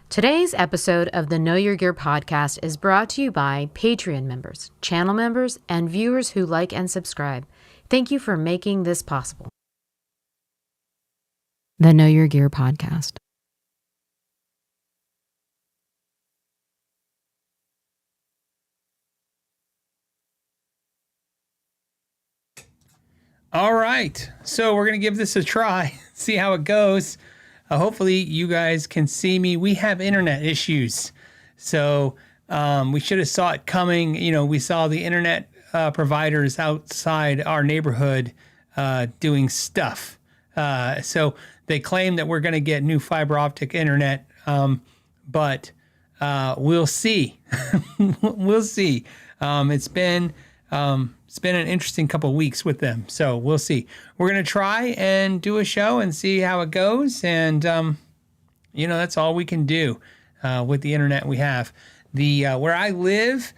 Today's episode of the Know Your Gear podcast is brought to you by Patreon members, channel members, and viewers who like and subscribe. Thank you for making this possible. The Know Your Gear podcast. All right, so we're going to give this a try, see how it goes. Hopefully you guys can see me. We have internet issues, so we should have saw it coming. You know, we saw the internet providers outside our neighborhood doing stuff. So they claim that we're going to get new fiber optic internet, but we'll see. We'll see. It's been an interesting couple of weeks with them, so we'll see. We're going to try and do a show and see how it goes, and that's all we can do with the internet we have. Where I live,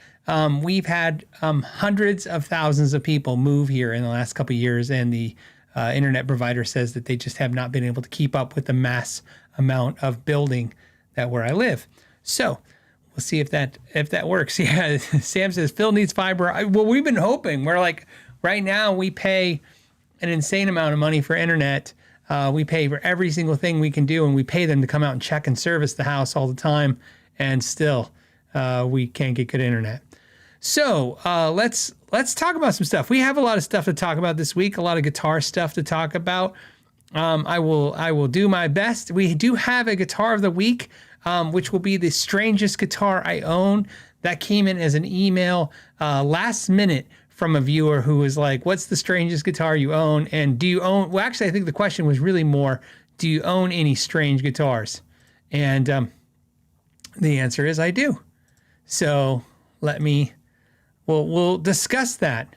we've had hundreds of thousands of people move here in the last couple of years, and the internet provider says that they just have not been able to keep up with the mass amount of building where I live. So we'll see if that works. Yeah, Sam says Phil needs fiber. Well, we've been hoping. We're like, right now we pay an insane amount of money for internet. We pay for every single thing we can do, and we pay them to come out and check and service the house all the time, and still we can't get good internet. So let's talk about some stuff. We have a lot of stuff to talk about this week. A lot of guitar stuff to talk about. I will do my best. We do have a guitar of the week, which will be the strangest guitar I own. That came in as an email last minute from a viewer who was like, what's the strangest guitar you own? And do you own, well, actually, I think the question was really more, do you own any strange guitars? And the answer is I do. So we'll discuss that.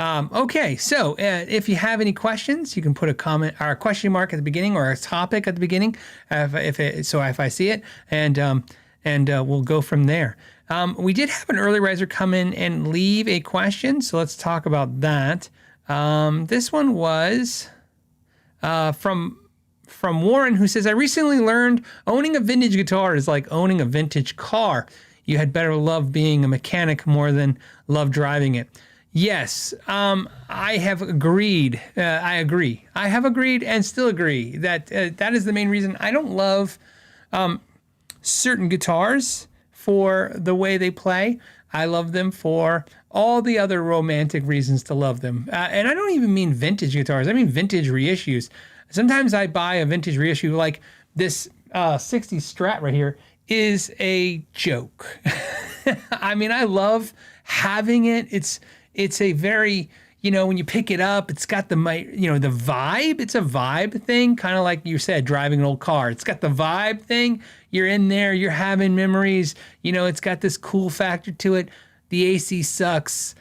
Okay, so if you have any questions, you can put a comment or a question mark at the beginning or a topic at the beginning, if I see it, and we'll go from there. We did have an early riser come in and leave a question, so let's talk about that. This one was from Warren, who says, I recently learned owning a vintage guitar is like owning a vintage car. You had better love being a mechanic more than love driving it. Yes, I have agreed. I agree. I have agreed and still agree that that is the main reason I don't love certain guitars for the way they play. I love them for all the other romantic reasons to love them. And I don't even mean vintage guitars. I mean vintage reissues. Sometimes I buy a vintage reissue, like this 60s Strat right here is a joke. I mean, I love having it. It's a very, when you pick it up, it's got the vibe. It's a vibe thing, kind of like you said, driving an old car. It's got the vibe thing. You're in there, you're having memories. It's got this cool factor to it. The AC sucks.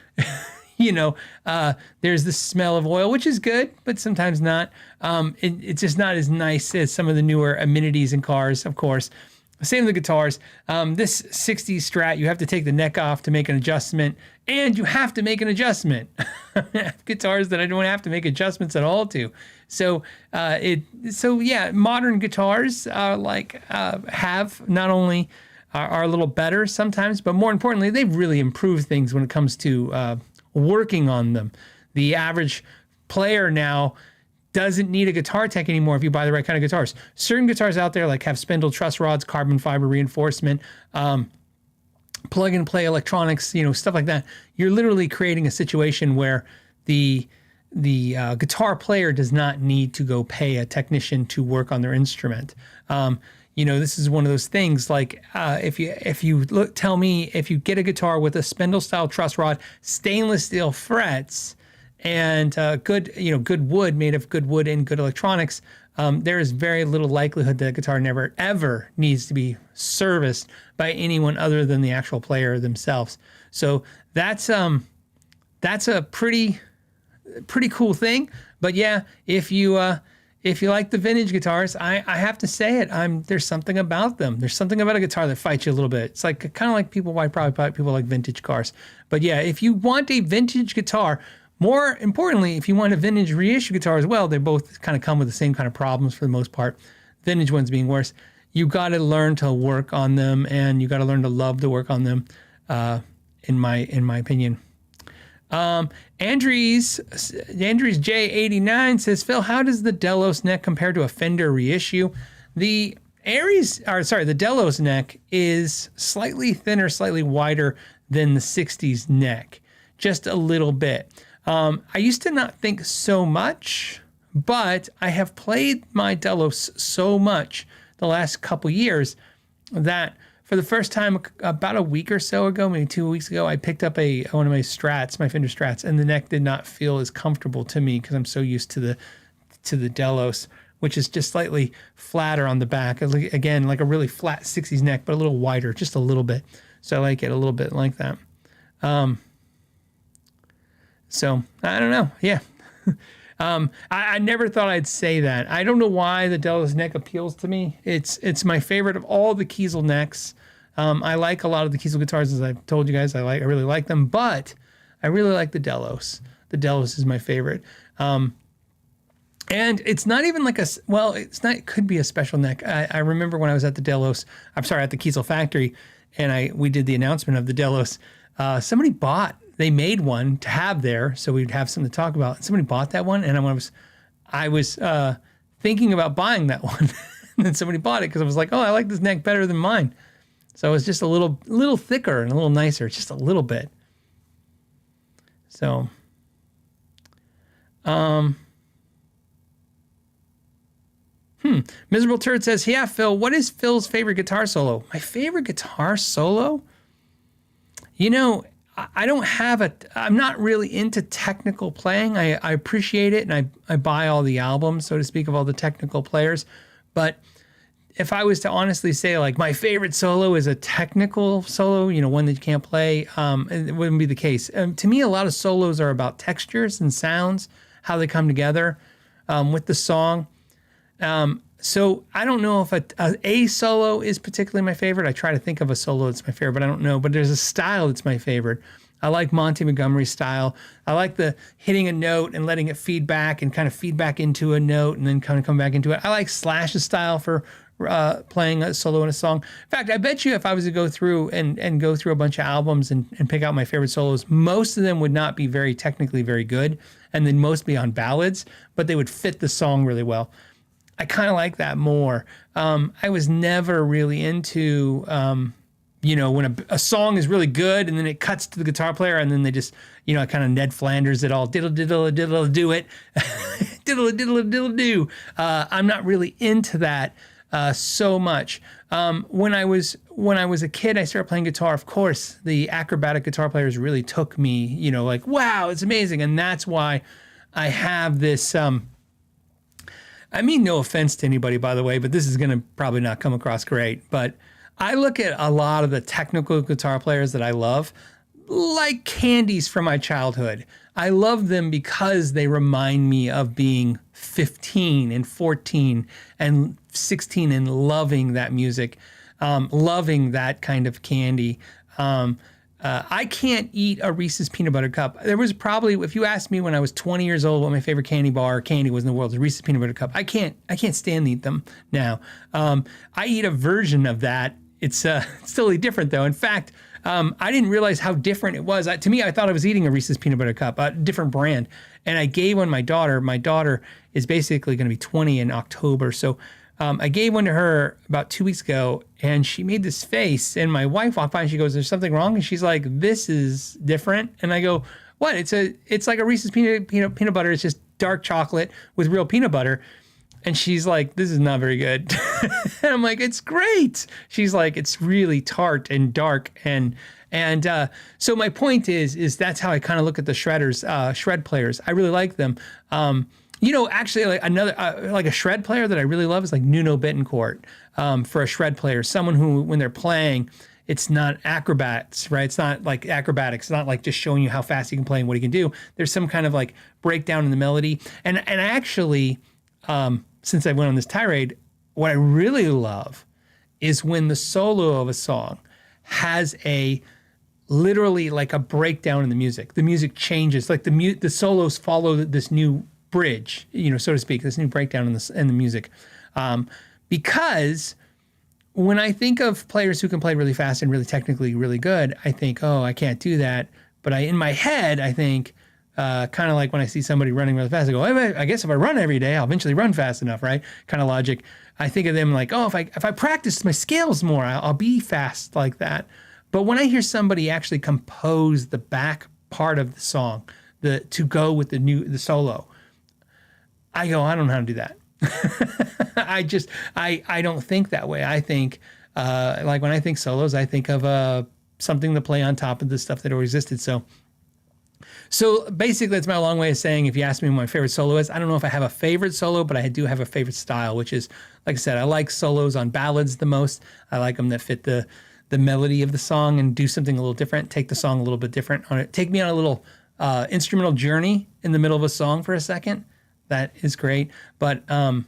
There's the smell of oil, which is good, but sometimes not. It's just not as nice as some of the newer amenities in cars, of course. Same with the guitars. This 60s Strat, you have to take the neck off to make an adjustment, and you have to make an adjustment. I have guitars that I don't have to make adjustments at all to. So modern guitars have not only are a little better sometimes, but more importantly, they've really improved things when it comes to working on them. The average player now doesn't need a guitar tech anymore if you buy the right kind of guitars. Certain guitars out there have spindle truss rods, carbon fiber reinforcement, plug and play electronics, stuff like that. You're literally creating a situation where the guitar player does not need to go pay a technician to work on their instrument. This is one of those things like if you tell me if you get a guitar with a spindle style truss rod, stainless steel frets, and good wood, made of good wood and good electronics, there is very little likelihood that a guitar never ever needs to be serviced by anyone other than the actual player themselves. So that's a pretty cool thing. But yeah, if you like the vintage guitars, I have to say it. There's something about them. There's something about a guitar that fights you a little bit. It's like kind of like people like vintage cars. But yeah, if you want a vintage guitar, more importantly, if you want a vintage reissue guitar as well, they both kind of come with the same kind of problems for the most part. Vintage ones being worse. you got to learn to work on them, and you got to learn to love to work on them. In my opinion. Andrews J89 says, Phil, how does the Delos neck compare to a Fender reissue? The Delos neck is slightly thinner, slightly wider than the 60s neck, just a little bit. I used to not think so much, but I have played my Delos so much the last couple years that for the first time about a week or so ago, maybe 2 weeks ago, I picked up one of my Strats, my Fender Strats, and the neck did not feel as comfortable to me because I'm so used to the Delos, which is just slightly flatter on the back. Again, like a really flat 60s neck, but a little wider, just a little bit. So I like it a little bit like that. So I don't know. Yeah. I never thought I'd say that. I don't know why the Delos neck appeals to me. It's my favorite of all the Kiesel necks. I like a lot of the Kiesel guitars, as I've told you guys. I really like them, but I really like the Delos. The Delos is my favorite. And it's not even like it could be a special neck. I remember when I was at the Kiesel factory, and we did the announcement of the Delos. They made one to have there, so we'd have something to talk about. And somebody bought that one, and I was thinking about buying that one. And then somebody bought it because I was like, oh, I like this neck better than mine. So it was just a little thicker and a little nicer, just a little bit. So, Miserable Turd says, yeah, Phil, what is Phil's favorite guitar solo? My favorite guitar solo? You know, I'm not really into technical playing. I appreciate it, and I buy all the albums, so to speak, of all the technical players. But if I was to honestly say, like, my favorite solo is a technical solo, one that you can't play, it wouldn't be the case. To me, a lot of solos are about textures and sounds, how they come together with the song. So I don't know if a solo is particularly my favorite. I try to think of a solo that's my favorite, but I don't know. But there's a style that's my favorite. I like Monty Montgomery's style. I like the hitting a note and letting it feed back and kind of feed back into a note and then kind of come back into it. I like Slash's style for playing a solo in a song. In fact, I bet you if I was to go through and go through a bunch of albums and pick out my favorite solos, most of them would not be very technically very good, and then most be on ballads, but they would fit the song really well. I kind of like that more. I was never really into, when a song is really good and then it cuts to the guitar player and then they just, kind of Ned Flanders it all, diddle, diddle, diddle, do it, diddle, diddle, diddle, do. I'm not really into that so much. When I was a kid, I started playing guitar. Of course, the acrobatic guitar players really took me, like, wow, it's amazing. And that's why I have this... I mean, no offense to anybody, by the way, but this is going to probably not come across great. But I look at a lot of the technical guitar players that I love like candies from my childhood. I love them because they remind me of being 15 and 14 and 16 and loving that music, loving that kind of candy. I can't eat a Reese's peanut butter cup. There was probably, if you asked me when I was 20 years old what my favorite candy was in the world, it was a Reese's peanut butter cup. I can't stand to eat them now. I eat a version of that. It's totally different though. In fact, I didn't realize how different it was. To me, I thought I was eating a Reese's peanut butter cup, a different brand. And I gave one to my daughter. My daughter is basically going to be 20 in October. So I gave one to her about 2 weeks ago, and she made this face, and my wife walked by and she goes, "There's something wrong?" And she's like, "This is different." And I go, "What?" It's like a Reese's peanut butter. It's just dark chocolate with real peanut butter. And she's like, "This is not very good." And I'm like, "It's great." She's like, "It's really tart and dark." And so my point is that's how I kind of look at the shred players. I really like them. Actually, like another like a shred player that I really love is like Nuno Bettencourt for a shred player. Someone who, when they're playing, it's not acrobats, right? It's not like acrobatics. It's not like just showing you how fast he can play and what he can do. There's some kind of like breakdown in the melody. And actually, since I went on this tirade, what I really love is when the solo of a song has literally like a breakdown in the music. The music changes, like the solos follow this new bridge, so to speak, this new breakdown in the music, because when I think of players who can play really fast and really technically really good, I think, oh, I can't do that. But in my head, I think, kind of like when I see somebody running really fast, I go, I guess if I run every day, I'll eventually run fast enough, right? Kind of logic. I think of them like, oh, if I practice my scales more, I'll be fast like that. But when I hear somebody actually compose the back part of the song, to go with the solo, I go, I don't know how to do that. I don't think that way. I think, like when I think solos, I think of something to play on top of the stuff that already existed. So basically, that's my long way of saying, if you ask me what my favorite solo is, I don't know if I have a favorite solo, but I do have a favorite style, which is, like I said, I like solos on ballads the most. I like them that fit the melody of the song and do something a little different, take the song a little bit different on it. Take me on a little instrumental journey in the middle of a song for a second. That is great. But, there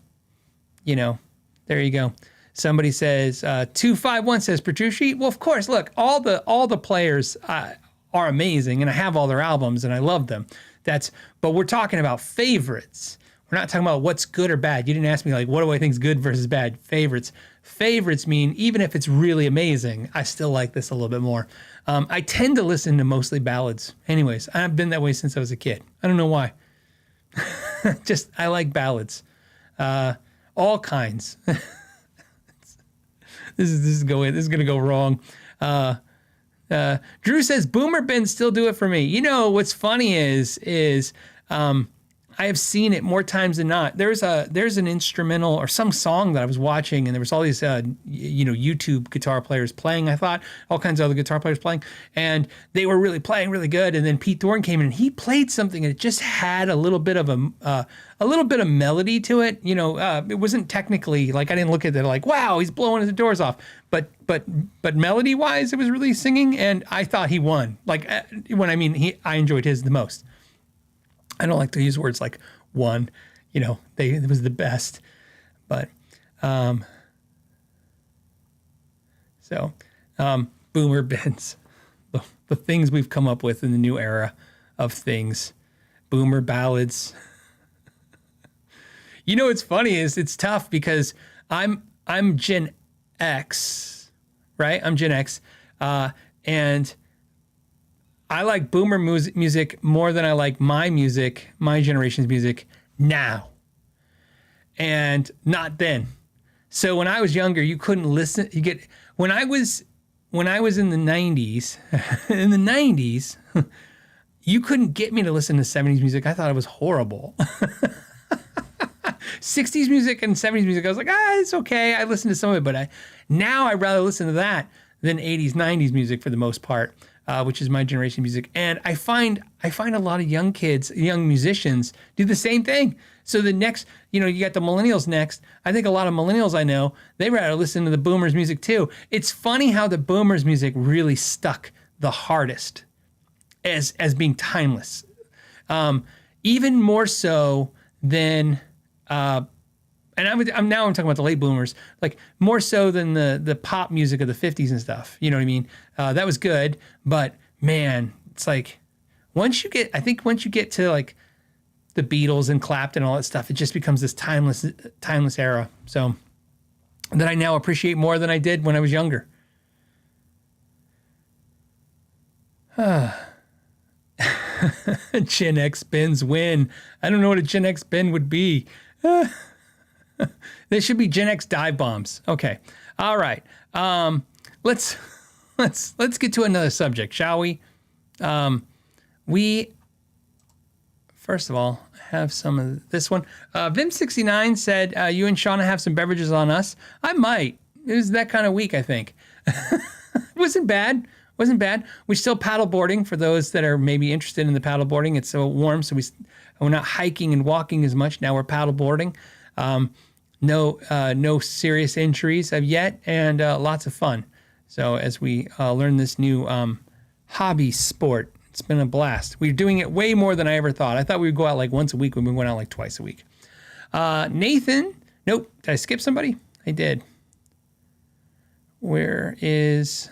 you go. Somebody says, 251 says, Petrucci. Well, of course, look, all the players are amazing, and I have all their albums, and I love them. But we're talking about favorites. We're not talking about what's good or bad. You didn't ask me, like, what do I think is good versus bad? Favorites. Favorites mean, even if it's really amazing, I still like this a little bit more. I tend to listen to mostly ballads. Anyways, I've been that way since I was a kid. I don't know why. I like ballads. All kinds. This is going to go wrong. Drew says boomer bends still do it for me. You know what's funny is I have seen it more times than not. There's an instrumental or some song that I was watching, and there was all these YouTube guitar players playing. I thought all kinds of other guitar players playing, and they were really playing really good. And then Pete Thorne came in, and he played something, and it just had a little bit of melody to it. It wasn't technically like, I didn't look at it like, wow, he's blowing the doors off. But melody wise, it was really singing, and I thought he won. Like I enjoyed his the most. I don't like to use words like won, it was the best, but, boomer bends, the things we've come up with in the new era of things, boomer ballads. What's funny is it's tough because I'm Gen X, right? I'm Gen X, and I like boomer music more than I like my generation's music now, and not then. So when I was younger, you couldn't listen. When I was in the 90s, you couldn't get me to listen to 70s music. I thought it was horrible. 60s music and 70s music, I was like, it's okay. I listened to some of it, but now I'd rather listen to that than 80s, 90s music for the most part. Which is my generation music. And I find a lot of young musicians do the same thing. So the next, you got the millennials next. I think a lot of millennials I know, they rather listen to the boomers music too. It's funny how the boomers music really stuck the hardest as being timeless. Even more so than, and I'm talking about the late boomers, like more so than the pop music of the 50s and stuff. You know what I mean? That was good, but man, it's like once you get to like the Beatles and Clapton and all that stuff, it just becomes this timeless era. So that I now appreciate more than I did when I was younger. Gen X bends win. I don't know what a Gen X bend would be. There should be Gen X dive bombs. Okay. All right. Let's get to another subject, shall we? We first of all have some of this one. Vim69 said, you and Shauna have some beverages on us. I might. It was that kind of week, I think. Wasn't bad. We're still paddleboarding for those that are maybe interested in the paddleboarding. It's so warm, so we're not hiking and walking as much. Now we're paddleboarding. No serious injuries of yet, and lots of fun. So as we learn this new hobby sport, it's been a blast. We're doing it way more than I ever thought. I thought we would go out like once a week. We've been going out like twice a week. Nathan, nope. Did I skip somebody? I did. Where is...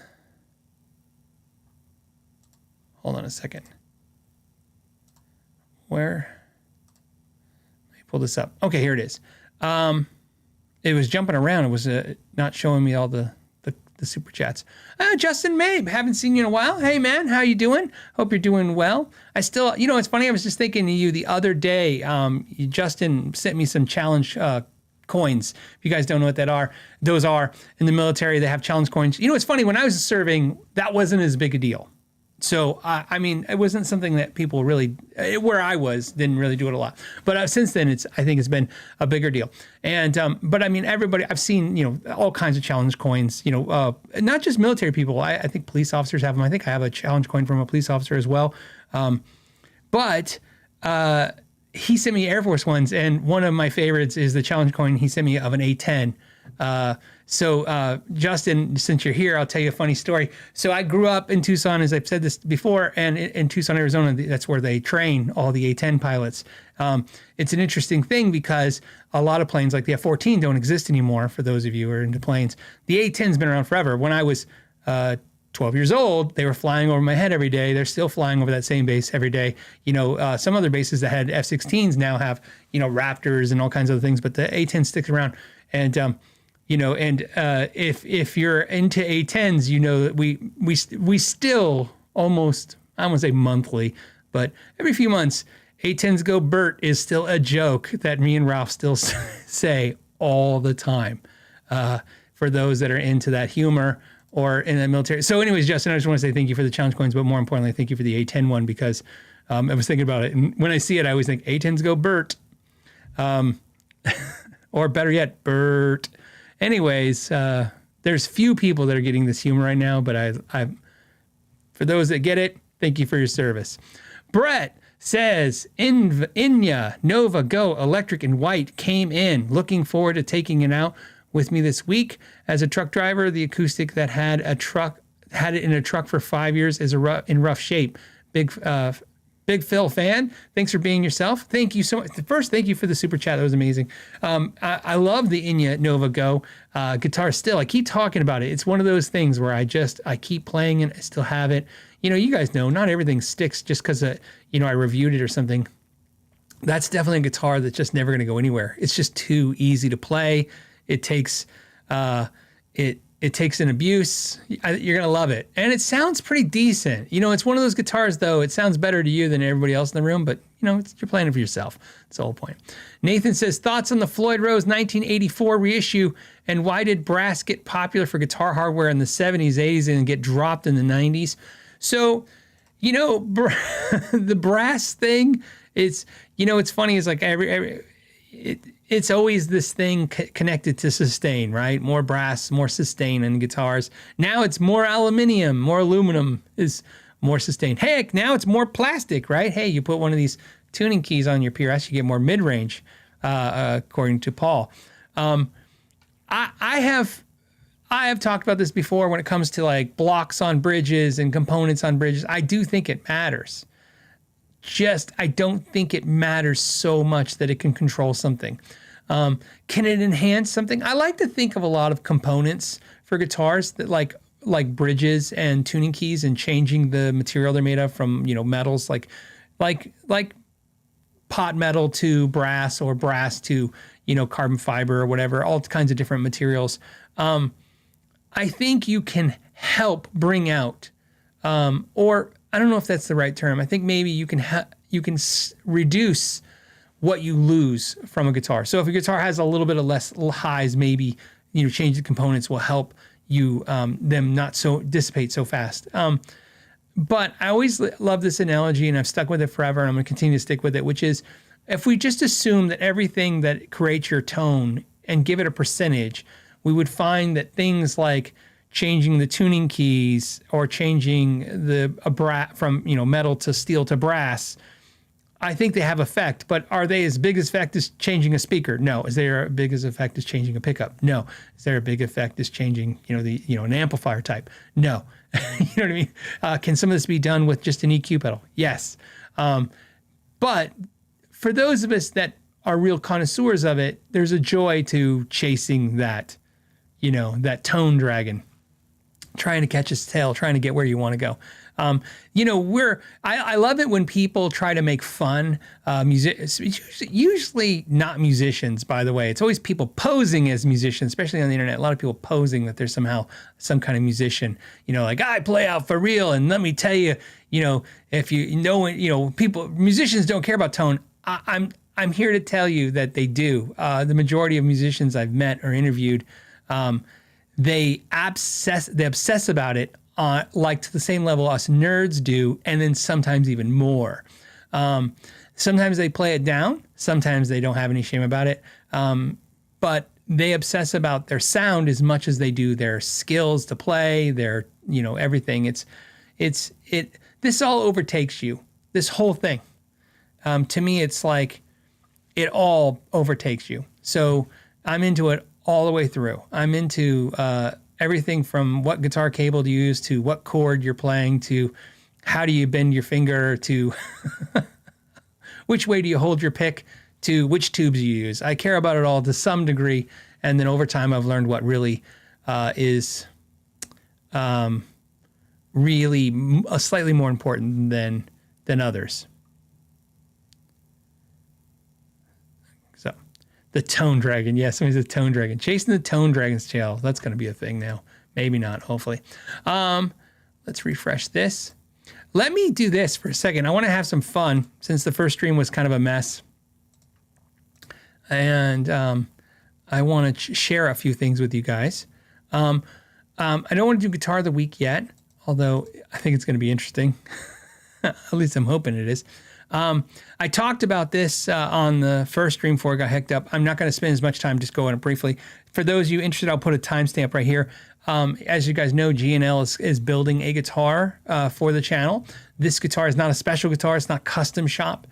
Hold on a second. Where? Let me pull this up. Okay, here it is. it was jumping around. It was not showing me all the super chats. Justin Mabe, haven't seen you in a while. Hey man, how you doing? Hope you're doing well. I still, it's funny. I was just thinking of you the other day. Justin sent me some challenge coins. If you guys don't know what those are in the military. They have challenge coins. It's funny. When I was serving, that wasn't as big a deal. So, it wasn't something that people really, where I was, didn't really do it a lot. But since then, I think it's been a bigger deal. And, but everybody, I've seen, all kinds of challenge coins, not just military people. I think police officers have them. I think I have a challenge coin from a police officer as well. But he sent me Air Force ones. And one of my favorites is the challenge coin he sent me of an A-10. So Justin, since you're here, I'll tell you a funny story. So I grew up in Tucson, as I've said this before, and in Tucson, Arizona, that's where they train all the A-10 pilots. It's an interesting thing because a lot of planes like the F-14 don't exist anymore, for those of you who are into planes. The A-10's been around forever. When I was 12 years old, they were flying over my head every day. They're still flying over that same base every day. Some other bases that had F-16s now have, Raptors and all kinds of other things, but the A-10 sticks around. And, if you're into A-10s, that we still almost, I won't say monthly, but every few months, A-10s go Bert is still a joke that me and Ralph still say all the time, for those that are into that humor or in the military. So anyways, Justin, I just want to say thank you for the challenge coins, but more importantly, thank you for the A-10 one, because I was thinking about it. And when I see it, I always think A-10s go Bert. Or better yet, Bert. Anyways, there's few people that are getting this humor right now, but I for those that get it, thank you for your service. Brett says, Inya Nova Go Electric and White came in. Looking forward to taking it out with me this week. As a truck driver, the acoustic that had it in a truck for 5 years is in rough shape. Big Phil fan. Thanks for being yourself. Thank you so much. First, thank you for the super chat. That was amazing. I love the Inya Nova Go guitar still. I keep talking about it. It's one of those things where I keep playing it. I still have it. You guys know not everything sticks just because, I reviewed it or something. That's definitely a guitar that's just never going to go anywhere. It's just too easy to play. It takes It takes an abuse. You're going to love it. And it sounds pretty decent. It's one of those guitars, though. It sounds better to you than everybody else in the room, but, you're playing it for yourself. That's the whole point. Nathan says, thoughts on the Floyd Rose 1984 reissue, and why did brass get popular for guitar hardware in the 70s, 80s, and get dropped in the 90s? So, the brass thing, it's funny. It's like it's always this thing connected to sustain, right? More brass, more sustain in guitars. Now it's more aluminum. More aluminum is more sustain. Heck, now it's more plastic, right? Hey, you put one of these tuning keys on your PRS, you get more mid-range, according to Paul. I have talked about this before when it comes to like blocks on bridges and components on bridges. I do think it matters. I don't think it matters so much that it can control something. Can it enhance something? I like to think of a lot of components for guitars that like bridges and tuning keys and changing the material they're made of from, metals like pot metal to brass or brass to, carbon fiber or whatever, all kinds of different materials. I think you can help bring out, or I don't know if that's the right term. I think maybe you can reduce what you lose from a guitar. So if a guitar has a little bit of less highs, maybe change the components will help you them not so dissipate so fast. But I always love this analogy, and I've stuck with it forever, and I'm going to continue to stick with it, which is if we just assume that everything that creates your tone and give it a percentage, we would find that things like changing the tuning keys or changing from metal to steel to brass, I think they have effect, but are they as big as effect as changing a speaker? No. Is there a big as effect as changing a pickup? No. Is there a big effect as changing an amplifier type? No. You know what I mean? Can some of this be done with just an EQ pedal? Yes. But for those of us that are real connoisseurs of it, there's a joy to chasing that, that tone dragon, trying to catch its tail, trying to get where you want to go. I love it when people try to make fun. Usually not musicians, by the way. It's always people posing as musicians, especially on the internet. A lot of people posing that they're somehow some kind of musician. Like I play out for real, and let me tell you, if musicians don't care about tone. I'm here to tell you that they do. The majority of musicians I've met or interviewed, they obsess about it, like to the same level us nerds do, and then sometimes even more. Sometimes they play it down. Sometimes they don't have any shame about it. But they obsess about their sound as much as they do their skills to play, their everything. This all overtakes you. This whole thing. To me, it's like it all overtakes you. So I'm into it all the way through. I'm into everything from what guitar cable to use to what chord you're playing to how do you bend your finger to which way do you hold your pick to which tubes you use. I care about it all to some degree. And then over time, I've learned what really is really slightly more important than others. The Tone Dragon. Yes, somebody's a Tone Dragon. Chasing the Tone Dragon's tail. That's going to be a thing now. Maybe not, hopefully. Let's refresh this. Let me do this for a second. I want to have some fun since the first stream was kind of a mess. And I want to share a few things with you guys. I don't want to do Guitar of the Week yet, although I think it's going to be interesting. At least I'm hoping it is. I talked about this on the first stream before I got hooked up. I'm not going to spend as much time just going briefly. For those of you interested, I'll put a timestamp right here. As you guys know, G&L is building a guitar for the channel. This guitar is not a special guitar. It's not custom shop.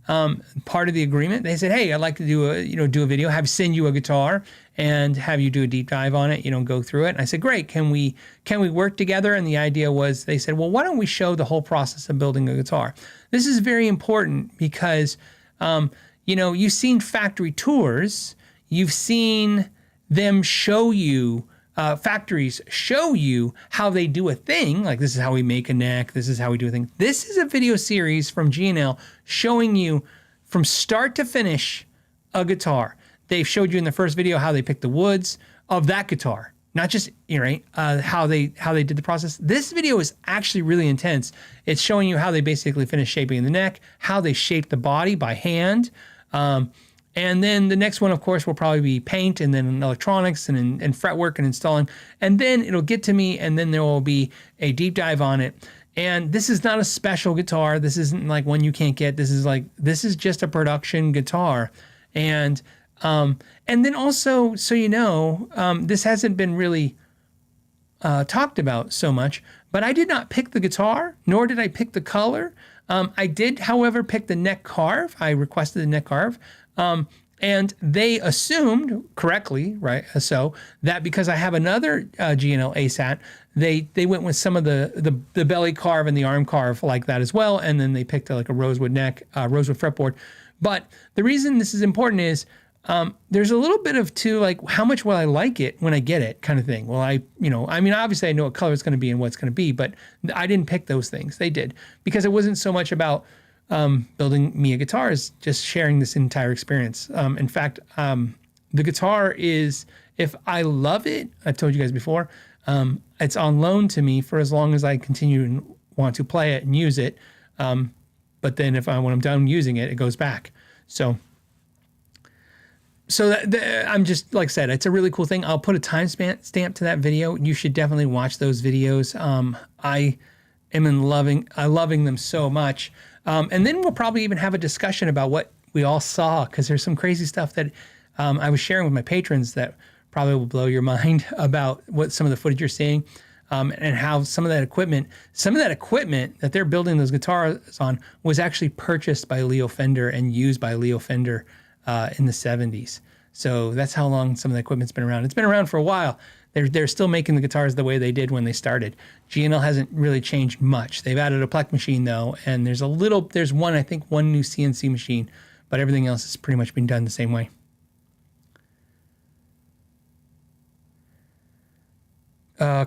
Part of the agreement, they said, "Hey, I'd like to do a video, send you a guitar and have you do a deep dive on it, go through it." And I said, "Great, can we work together?" And the idea was, they said, "Well, why don't we show the whole process of building a guitar?" This is very important because, you've seen factory tours, you've seen them show you. Factories show you how they do a thing, like this is how we make a neck, this is how we do a thing. This is a video series from G&L showing you from start to finish a guitar. They've showed you in the first video how they picked the woods of that guitar, not just how they did the process. This video is actually really intense. It's showing you how they basically finished shaping the neck, how they shaped the body by hand. And then the next one, of course, will probably be paint and then electronics and fretwork and installing. And then it'll get to me and then there will be a deep dive on it. And this is not a special guitar. This isn't like one you can't get. This is just a production guitar. And then also, so this hasn't been really talked about so much, but I did not pick the guitar, nor did I pick the color. I did, however, pick the neck carve. I requested the neck carve. And they assumed correctly, right? So that because I have another G&L ASAT, they went with some of the belly carve and the arm carve like that as well. And then they picked a rosewood neck, rosewood fretboard. But the reason this is important is there's a little bit of how much will I like it when I get it kind of thing. Well, obviously I know what color it's going to be and what it's going to be, but I didn't pick those things. They did, because it wasn't so much about building me a guitar, is just sharing this entire experience. In fact, the guitar is, if I love it, I've told you guys before, it's on loan to me for as long as I continue and want to play it and use it. But then when I'm done using it, it goes back. So I'm just, like I said, it's a really cool thing. I'll put a timestamp to that video. You should definitely watch those videos. I am loving them so much. And then we'll probably even have a discussion about what we all saw, because there's some crazy stuff that I was sharing with my patrons that probably will blow your mind about what some of the footage you're seeing, and how some of that equipment that they're building those guitars on was actually purchased by Leo Fender and used by Leo Fender in the 70s. So that's how long some of the equipment's been around. It's been around for a while. They're still making the guitars the way they did when they started. G&L hasn't really changed much. They've added a Plek machine though, and there's one new CNC machine, but everything else has pretty much been done the same way.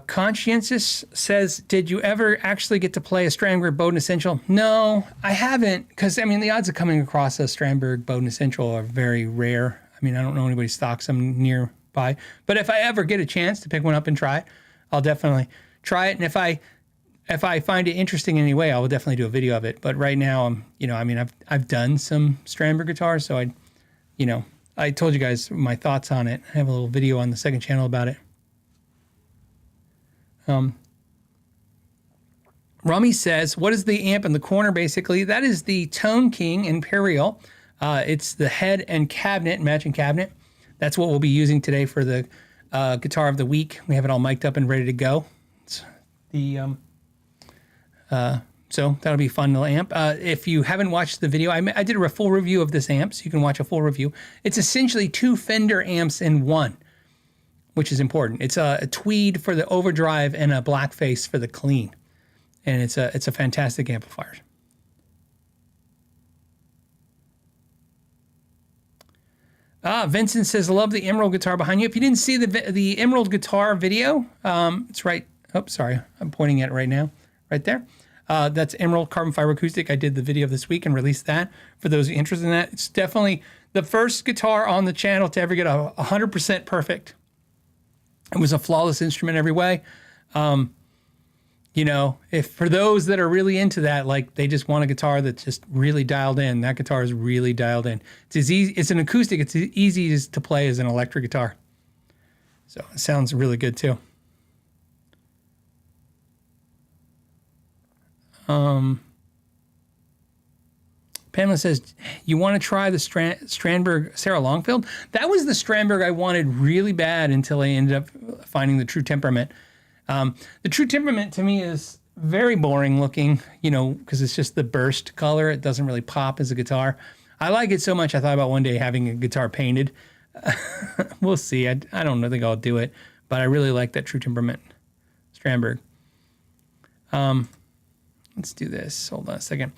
Conscientious says, did you ever actually get to play a Strandberg Bowden Essential? No, I haven't, because, I mean, the odds of coming across a Strandberg Bowden Essential are very rare. I mean, I don't know anybody stocks them nearby. But if I ever get a chance to pick one up and try it, I'll definitely try it. And if I find it interesting in any way, I will definitely do a video of it. But right now, I mean, I've done some Strandberg guitars, so I told you guys my thoughts on it. I have a little video on the second channel about it. Rummy says, what is the amp in the corner, basically? That is the Tone King Imperial. It's the head and cabinet, matching cabinet. That's what we'll be using today for the guitar of the week. We have it all mic'd up and ready to go. It's the so that'll be a fun little amp. If you haven't watched the video, I did a full review of this amp, so you can watch a full review. It's essentially 2 Fender amps in one, which is important. It's a tweed for the overdrive and a blackface for the clean. And it's a fantastic amplifier. Vincent says, love the Emerald guitar behind you. If you didn't see the Emerald guitar video, it's right. Oh, sorry. I'm pointing at it right now. Right there. That's Emerald Carbon Fiber Acoustic. I did the video of this week and released that for those interested in that. It's definitely the first guitar on the channel to ever get 100% perfect. It was a flawless instrument every way. If for those that are really into that, like they just want a guitar that's just really dialed in, that guitar is really dialed in. It's as easy. It's an acoustic. It's as easy to play as an electric guitar. So it sounds really good too. Pamela says, you want to try the Strandberg Sarah Longfield? That was the Strandberg I wanted really bad until I ended up finding the True Temperament. The True Temperament to me is very boring looking, because it's just the burst color. It doesn't really pop as a guitar. I like it so much I thought about one day having a guitar painted. We'll see. I don't think I'll do it, but I really like that True Temperament Strandberg. Let's do this. Hold on a second.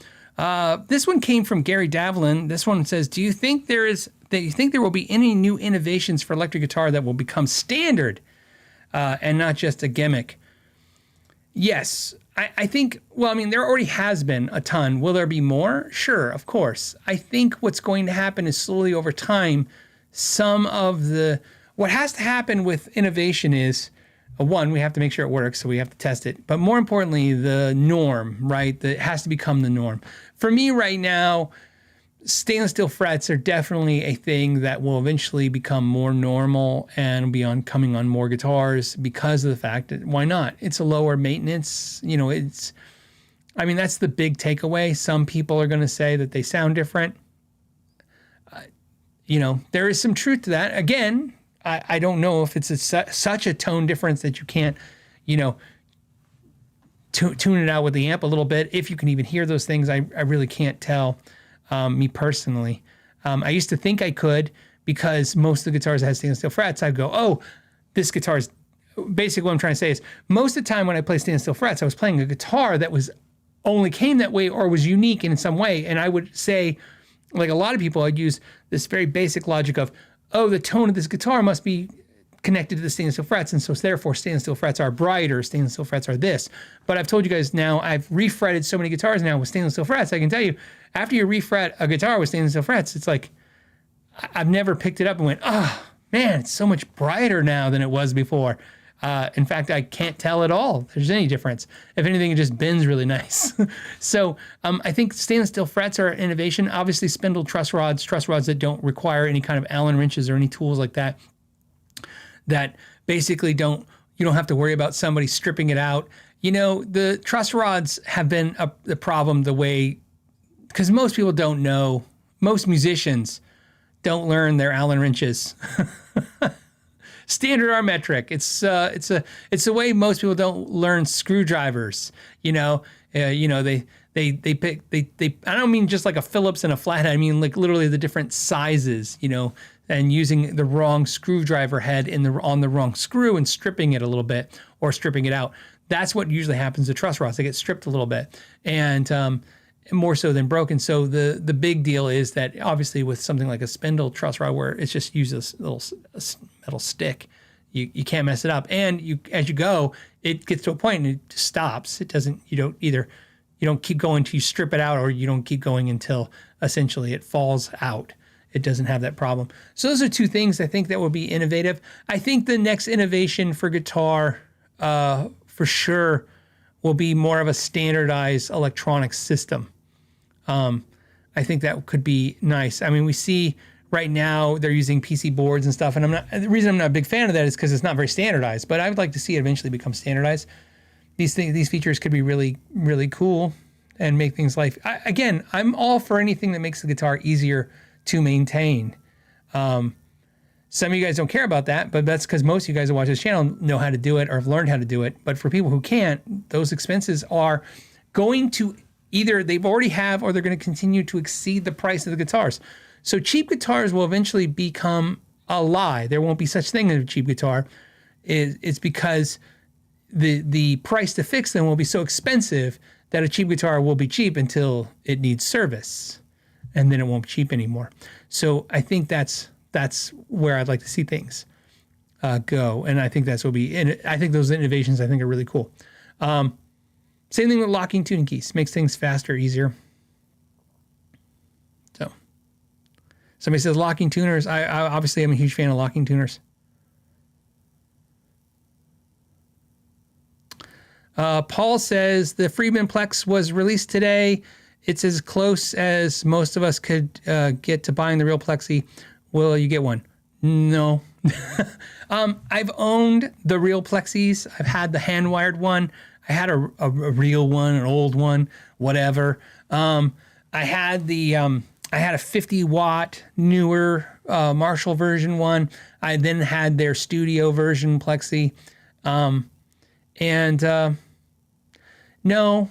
This one came from Gary Davlin. This one says, do you think there will be any new innovations for electric guitar that will become standard and not just a gimmick? Yes. I think, there already has been a ton. Will there be more? Sure, of course. I think what's going to happen is slowly over time, what has to happen with innovation is, one, we have to make sure it works, so we have to test it. But more importantly, the norm, right? That has to become the norm. For me right now, stainless steel frets are definitely a thing that will eventually become more normal and be coming on more guitars because of the fact that, why not? It's a lower maintenance. That's the big takeaway. Some people are going to say that they sound different. There is some truth to that. Again, I don't know if it's such a tone difference that you can't, tune it out with the amp a little bit. If you can even hear those things, I really can't tell, me personally. I used to think I could because most of the guitars that had stainless steel frets, I'd go, oh, this guitar is, basically what I'm trying to say is most of the time when I play stainless steel frets, I was playing a guitar that only came that way or was unique in some way. And I would say, like a lot of people, I'd use this very basic logic of, oh, the tone of this guitar must be connected to the stainless steel frets, and so therefore stainless steel frets are brighter, stainless steel frets are this. But I've told you guys now, I've refretted so many guitars now with stainless steel frets, I can tell you, after you refret a guitar with stainless steel frets, it's like, I've never picked it up and went, oh, man, it's so much brighter now than it was before. In fact, I can't tell at all if there's any difference. If anything, it just bends really nice. So I think stainless steel frets are an innovation. Obviously, spindle truss rods that don't require any kind of Allen wrenches or any tools like that, that basically you don't have to worry about somebody stripping it out. The truss rods have been the problem because most people don't know, most musicians don't learn their Allen wrenches. Standard R metric. It's the way most people don't learn screwdrivers. They pick. I don't mean just like a Phillips and a flathead. I mean like literally the different sizes. And using the wrong screwdriver head on the wrong screw and stripping it a little bit or stripping it out. That's what usually happens to truss rods. They get stripped a little bit and more so than broken. So the big deal is that obviously with something like a spindle truss rod where it's just uses a little metal stick, You can't mess it up. And as you go, it gets to a point and it just stops. It doesn't, you don't keep going until you strip it out, or you don't keep going until essentially it falls out. It doesn't have that problem. So those are two things I think that will be innovative. I think the next innovation for guitar, for sure, will be more of a standardized electronic system. I think that could be nice. I mean, we see right now they're using PC boards and stuff, and the reason I'm not a big fan of that is because it's not very standardized. But I would like to see it eventually become standardized. These features could be really, really cool and make things life. Again, I'm all for anything that makes the guitar easier to maintain. Some of you guys don't care about that, but that's because most of you guys that watch this channel know how to do it or have learned how to do it. But for people who can't, those expenses are going to either they've already have, or they're going to continue to exceed the price of the guitars. So cheap guitars will eventually become a lie. There won't be such thing as a cheap guitar. It's because the price to fix them will be so expensive that a cheap guitar will be cheap until it needs service, and then it won't be cheap anymore. So I think that's where I'd like to see things go, and I think that's what be. And I think those innovations I think are really cool. Same thing with locking tuning keys, makes things faster, easier. So somebody says locking tuners. I obviously am a huge fan of locking tuners. Paul says the Friedman Plex was released today. It's as close as most of us could get to buying the real Plexi. Will you get one? No. I've owned the real Plexis. I've had the hand-wired one. I had a real one, an old one, whatever. I had a 50-watt newer Marshall version one. I then had their studio version Plexi. No.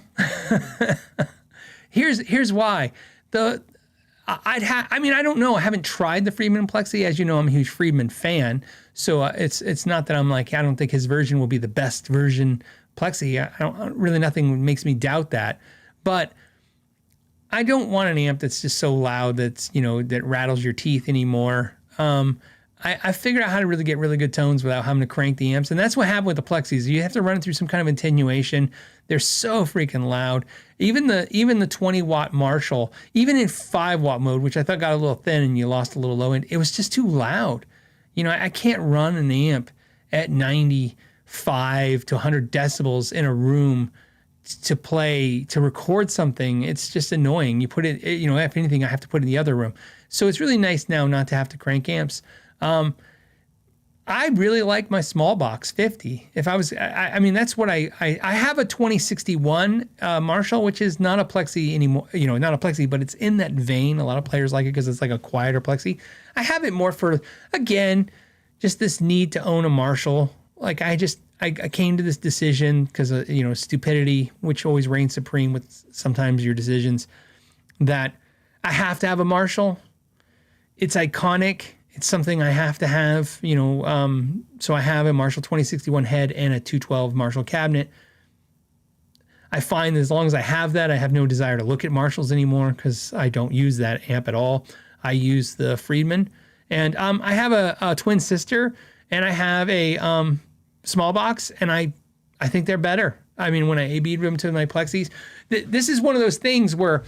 Here's why. I don't know. I haven't tried the Friedman Plexi. As you know, I'm a huge Friedman fan. So it's not that I'm like, I don't think his version will be the best version Plexi. Nothing makes me doubt that. But I don't want an amp that's just so loud that rattles your teeth anymore. I figured out how to really get really good tones without having to crank the amps. And that's what happened with the Plexis. You have to run it through some kind of attenuation. They're so freaking loud. Even the 20-watt Marshall, even in 5-watt mode, which I thought got a little thin and you lost a little low end, it was just too loud. I can't run an amp at 95 to 100 decibels in a room to record something. It's just annoying. You put it, if anything, I have to put it in the other room. So it's really nice now not to have to crank amps. I really like my small box 50. If I was, that's what I have a 2061 Marshall, which is not a Plexi anymore, not a Plexi, but it's in that vein. A lot of players like it because it's like a quieter Plexi. I have it more for, again, just this need to own a Marshall. Like I came to this decision because of, stupidity, which always reigns supreme with sometimes your decisions, that I have to have a Marshall. It's iconic. It's something I have to have, so I have a Marshall 2061 head and a 212 Marshall cabinet. I find that as long as I have that, I have no desire to look at Marshalls anymore because I don't use that amp at all. I use the Friedman. And I have a twin sister and I have a small box, and I think they're better. I mean, when I A/B'd them to my Plexis, this is one of those things where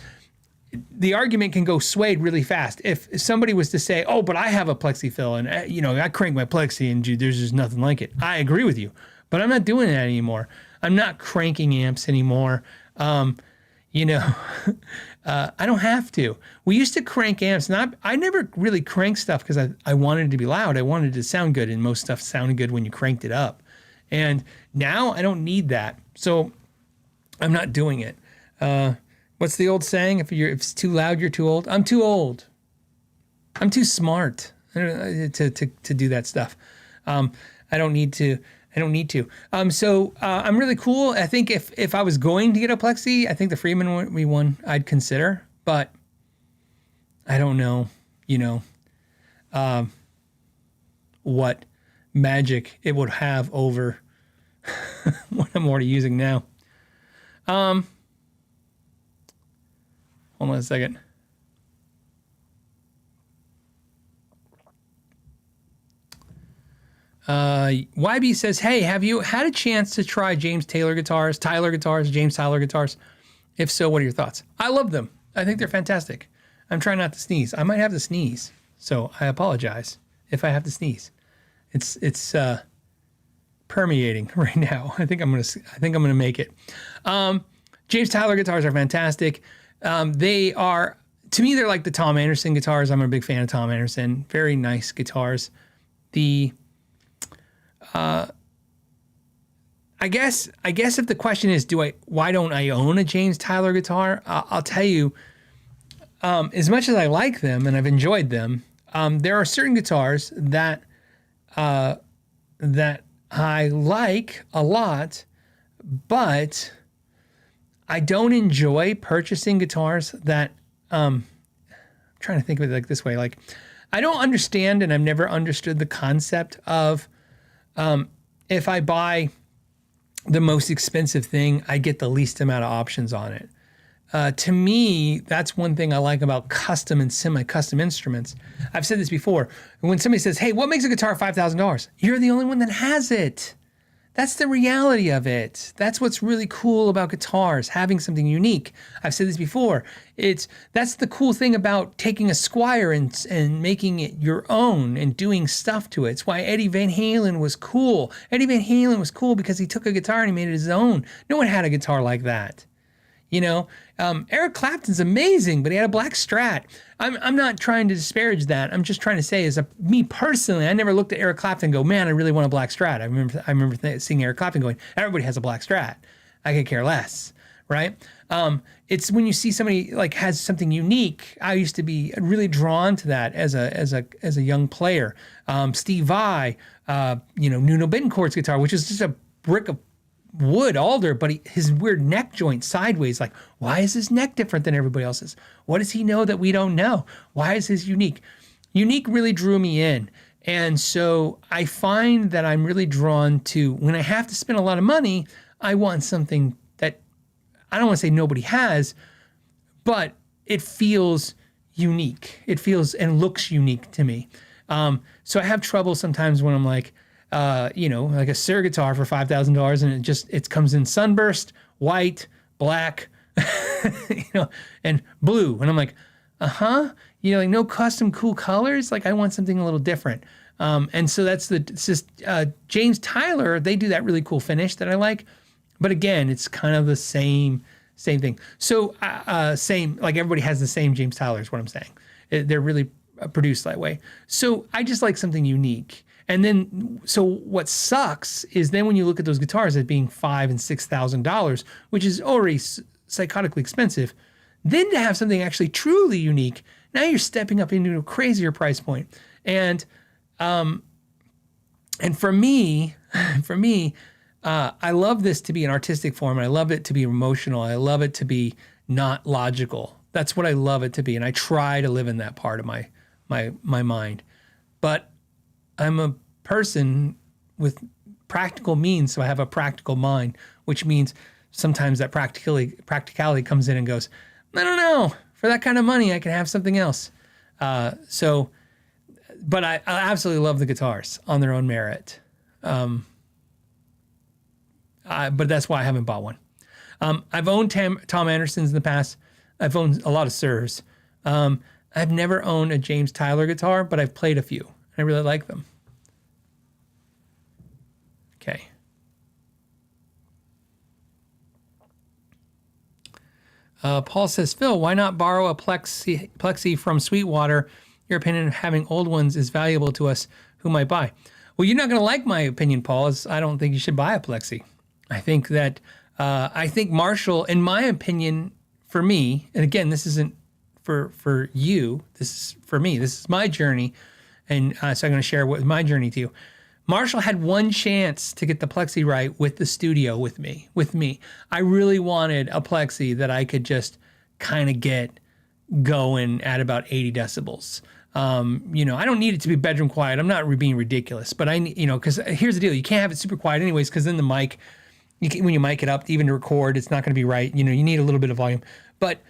the argument can go swayed really fast. If somebody was to say, oh, but I have a Plexi fill and, I crank my Plexi and there's just nothing like it. I agree with you, but I'm not doing that anymore. I'm not cranking amps anymore. I don't have to. We used to crank amps, and I never really cranked stuff because I wanted it to be loud. I wanted it to sound good, and most stuff sounded good when you cranked it up. And now I don't need that. So I'm not doing it. What's the old saying? If it's too loud, you're too old. I'm too old. I'm too smart to do that stuff. I don't need to. So I'm really cool. I think if I was going to get a Plexi, I think the Freeman would be one I'd consider. But I don't know, what magic it would have over what I'm already using now. Hold on a second. YB says, hey, have you had a chance to try James Tyler guitars? If so, what are your thoughts? I love them. I think they're fantastic. I'm trying not to sneeze. I might have to sneeze, so I apologize if I have to sneeze. It's permeating right now. I think I'm gonna make it. James Tyler guitars are fantastic. They are, to me, they're like the Tom Anderson guitars. I'm a big fan of Tom Anderson. Very nice guitars. I guess if the question is, why don't I own a James Tyler guitar? I'll tell you, as much as I like them and I've enjoyed them, there are certain guitars that I like a lot, but I don't enjoy purchasing guitars that, I'm trying to think of it like this way. Like, I don't understand, and I've never understood the concept of, if I buy the most expensive thing, I get the least amount of options on it. To me, that's one thing I like about custom and semi-custom instruments. I've said this before. When somebody says, hey, what makes a guitar $5,000? You're the only one that has it. That's the reality of it. That's what's really cool about guitars, having something unique. I've said this before. That's the cool thing about taking a Squier and making it your own and doing stuff to it. It's why Eddie Van Halen was cool. Eddie Van Halen was cool because he took a guitar and he made it his own. No one had a guitar like that. You know, Eric Clapton's amazing, but he had a black Strat. I'm not trying to disparage that. I'm just trying to say, me personally, I never looked at Eric Clapton and go, man, I really want a black Strat. I remember seeing Eric Clapton going, everybody has a black Strat. I could care less, right? It's when you see somebody like has something unique. I used to be really drawn to that as a young player. Steve Vai, Nuno Bettencourt's guitar, which is just a brick of wood alder, but his weird neck joint sideways, like, why is his neck different than everybody else's? What does he know that we don't know? Why is his unique? Unique really drew me in. And so I find that I'm really drawn to, when I have to spend a lot of money, I want something that, I don't want to say nobody has, but it feels unique. It feels and looks unique to me. So I have trouble sometimes when I'm like, like a Sir guitar for $5,000 and it comes in sunburst, white, black, and blue. And I'm like, like no custom cool colors. Like I want something a little different. And so James Tyler, they do that really cool finish that I like. But again, it's kind of the same thing. So same, like everybody has the same James Tyler is what I'm saying. They're really produced that way. So I just like something unique. And then, so what sucks is then when you look at those guitars as being $5,000 and $6,000, which is already psychotically expensive, then to have something actually truly unique, now you're stepping up into a crazier price point. And for me, I love this to be an artistic form. And I love it to be emotional. I love it to be not logical. That's what I love it to be. And I try to live in that part of my mind. But I'm a person with practical means, so I have a practical mind, which means sometimes that practicality comes in and goes, I don't know, for that kind of money, I can have something else. But I absolutely love the guitars on their own merit. But that's why I haven't bought one. I've owned Tom Andersons in the past. I've owned a lot of Sirs. I've never owned a James Tyler guitar, but I've played a few. I really like them. Okay. Paul says, Phil, why not borrow a plexi from Sweetwater? Your opinion of having old ones is valuable to us who might buy. Well, you're not going to like my opinion, Paul, as I don't think you should buy a plexi. I think that, Marshall, in my opinion, for me, and again, this isn't for you, this is for me, this is my journey. And so I'm going to share my journey to you. Marshall had one chance to get the plexi right with the studio with me. I really wanted a plexi that I could just kind of get going at about 80 decibels. I don't need it to be bedroom quiet. I'm not being ridiculous, but because here's the deal. You can't have it super quiet anyways, because then the mic, when you mic it up, even to record, it's not going to be right. You need a little bit of volume. But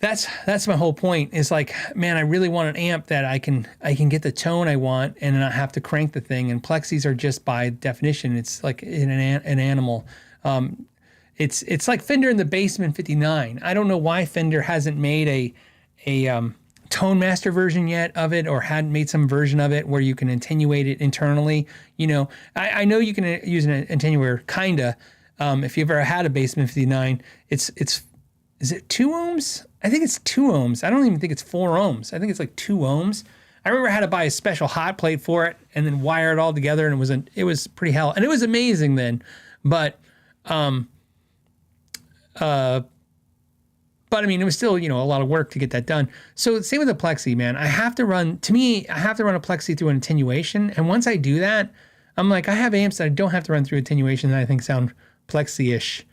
That's my whole point. Is like, man, I really want an amp that I can get the tone I want and not have to crank the thing. And plexis are just by definition, it's like an animal. It's like Fender in the Bassman 59. I don't know why Fender hasn't made a Tone Master version yet of it, or hadn't made some version of it where you can attenuate it internally. You know, I know you can use an attenuator, kinda. If you've ever had a Bassman 59, is it 2 ohms? I think it's 2 ohms. I don't even think it's 4 ohms. I think it's like 2 ohms. I remember I had to buy a special hot plate for it and then wire it all together, and it was pretty hell, and it was amazing then. But I mean, it was still, a lot of work to get that done. So same with the plexi, man. I have to run a plexi through an attenuation. And once I do that, I'm like, I have amps that I don't have to run through attenuation that I think sound plexi-ish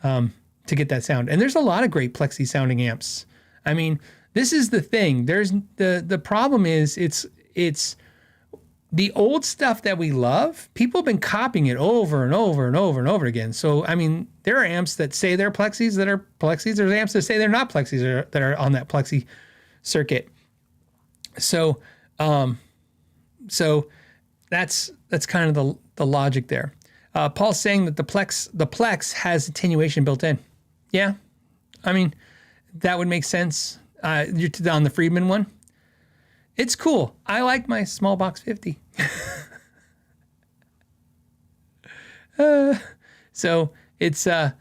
to get that sound. And there's a lot of great plexi sounding amps. I mean, this is the thing. There's the problem is it's the old stuff that we love, people have been copying it over and over and over and over again. So, I mean, there are amps that say they're plexis that are plexis. There's amps that say they're not plexis that are on that plexi circuit. So, that's kind of the logic there. Paul's saying that the Plex has attenuation built in. Yeah, I mean, that would make sense. You're on the Friedman one. It's cool. I like my small box 50. So it's I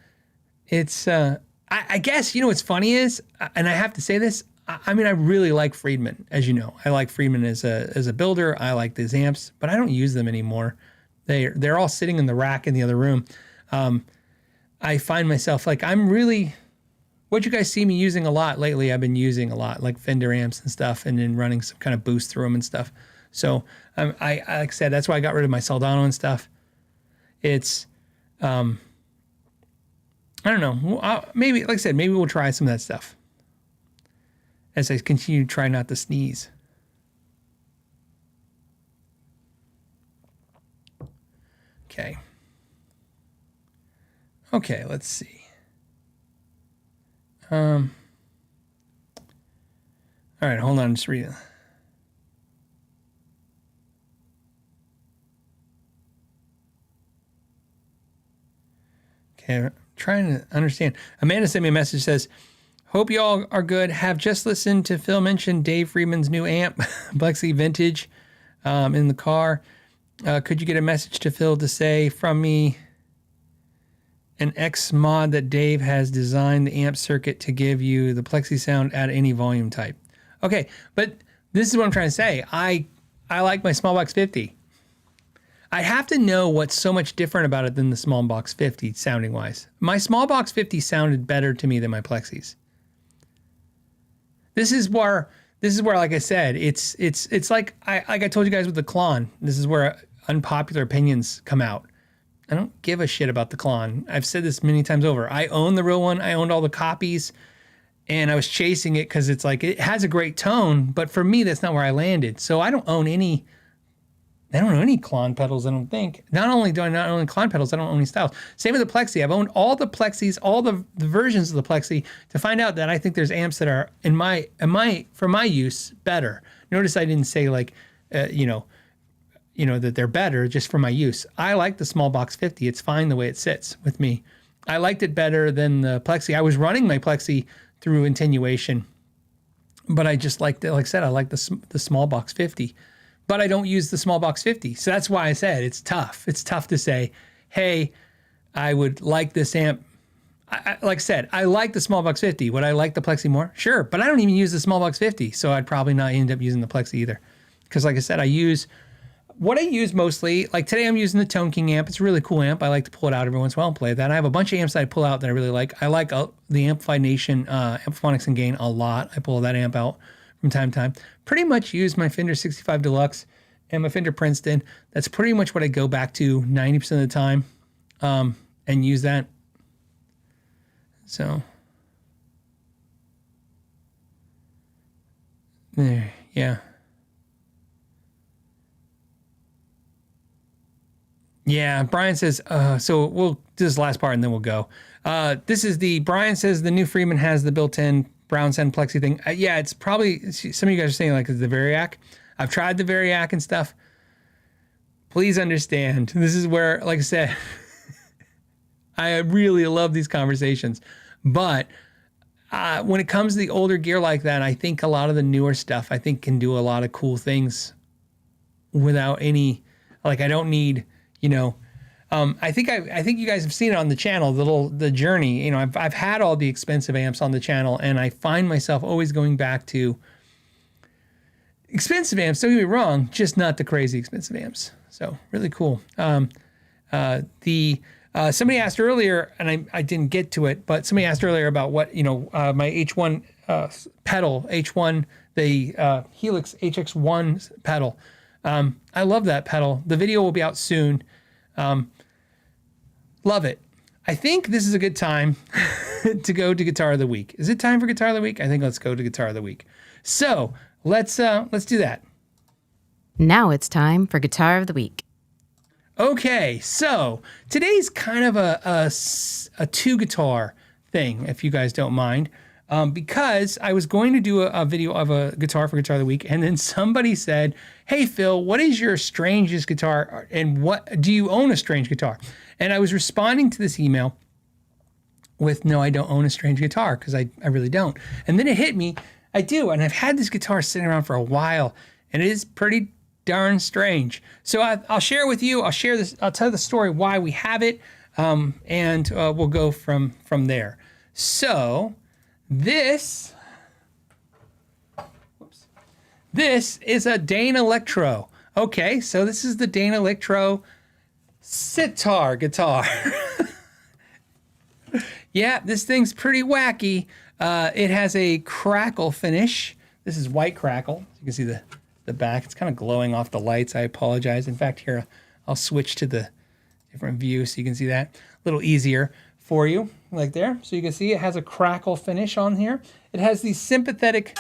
guess, what's funny is, and I have to say this, I mean, I really like Friedman, as you know. I like Friedman as a builder. I like these amps, but I don't use them anymore. They're all sitting in the rack in the other room. I find myself like, what you guys see me using a lot lately, I've been using a lot, like Fender amps and stuff, and then running some kind of boost through them and stuff. So I like I said, that's why I got rid of my Soldano and stuff. It's, I don't know. Maybe, like I said, maybe we'll try some of that stuff as I continue to try not to sneeze. Okay. Okay, let's see. All right, hold on, just read it. Okay, I'm trying to understand. Amanda sent me a message that says, hope you all are good. Have just listened to Phil mention Dave Friedman's new amp, Plexi Vintage, in the car. Could you get a message to Phil to say from me an X mod that Dave has designed the amp circuit to give you the Plexi sound at any volume type? Okay, but this is what I'm trying to say. I like my small box 50. I have to know what's so much different about it than the small box 50 sounding wise. My small box 50 sounded better to me than my Plexis. This is where, like I said, it's like I told you guys with the Klon. This is where unpopular opinions come out. I don't give a shit about the Klon. I've said this many times over. I own the real one. I owned all the copies, and I was chasing it because it's like, it has a great tone, but for me, that's not where I landed. So I don't own any Klon pedals, I don't think. Not only do I not own Klon pedals, I don't own any styles. Same with the Plexi. I've owned all the Plexis, all the versions of the Plexi, to find out that I think there's amps that are for my use better. Notice I didn't say like, that they're better just for my use. I like the small box 50. It's fine the way it sits with me. I liked it better than the Plexi. I was running my Plexi through attenuation, but I just liked it. Like I said, I like the small box 50, but I don't use the small box 50. So that's why I said it's tough. It's tough to say, hey, I would like this amp. Like I said, I like the small box 50. Would I like the Plexi more? Sure, but I don't even use the small box 50, so I'd probably not end up using the Plexi either. Because like I said, what I use mostly, like today I'm using the Tone King amp. It's a really cool amp. I like to pull it out every once in a while and play that. I have a bunch of amps that I pull out that I really like. I like the Amplify Nation Amphonics and Gain a lot. I pull that amp out from time to time. Pretty much use my Fender 65 Deluxe and my Fender Princeton. That's pretty much what I go back to 90% of the time, and use that. So, there, yeah. Yeah, Brian says, so we'll do this last part and then we'll go. Brian says the new Freeman has the built-in brown sand plexi thing. Yeah, it's probably, some of you guys are saying like it's the Variac. I've tried the Variac and stuff. Please understand, this is where, like I said, I really love these conversations. But when it comes to the older gear like that, I think a lot of the newer stuff, I think, can do a lot of cool things without any, like, I don't need, you know, I think you guys have seen it on the channel, the journey. You know, I've had all the expensive amps on the channel, and I find myself always going back to expensive amps. Don't get me wrong, just not the crazy expensive amps. So really cool. Somebody asked earlier, and I didn't get to it, but somebody asked earlier about what, you know, my H1 pedal, H1, the Helix HX1 pedal. I love that pedal. The video will be out soon. Love it. I think this is a good time to go to Guitar of the Week. Is it time for Guitar of the Week? I think let's go to Guitar of the Week. So let's do that. Now it's time for Guitar of the Week. Okay, so today's kind of a two guitar thing, if you guys don't mind, because I was going to do a video of a guitar for Guitar of the Week, and then somebody said, "Hey Phil, what is your strangest guitar, and what do you own a strange guitar?" And I was responding to this email with, "No, I don't own a strange guitar," because I really don't. And then it hit me, I do, and I've had this guitar sitting around for a while, and it is pretty darn strange. So I'll share with you. I'll share this. I'll tell the story why we have it, and we'll go from there. So this is a Dane Electro. Okay, so this is the Dane Electro sitar guitar. Yeah, this thing's pretty wacky. It has a crackle finish. This is white crackle. You can see the back. It's kind of glowing off the lights. I apologize. In fact, here, I'll switch to the different view so you can see that. A little easier for you, like there. So you can see it has a crackle finish on here. It has these sympathetic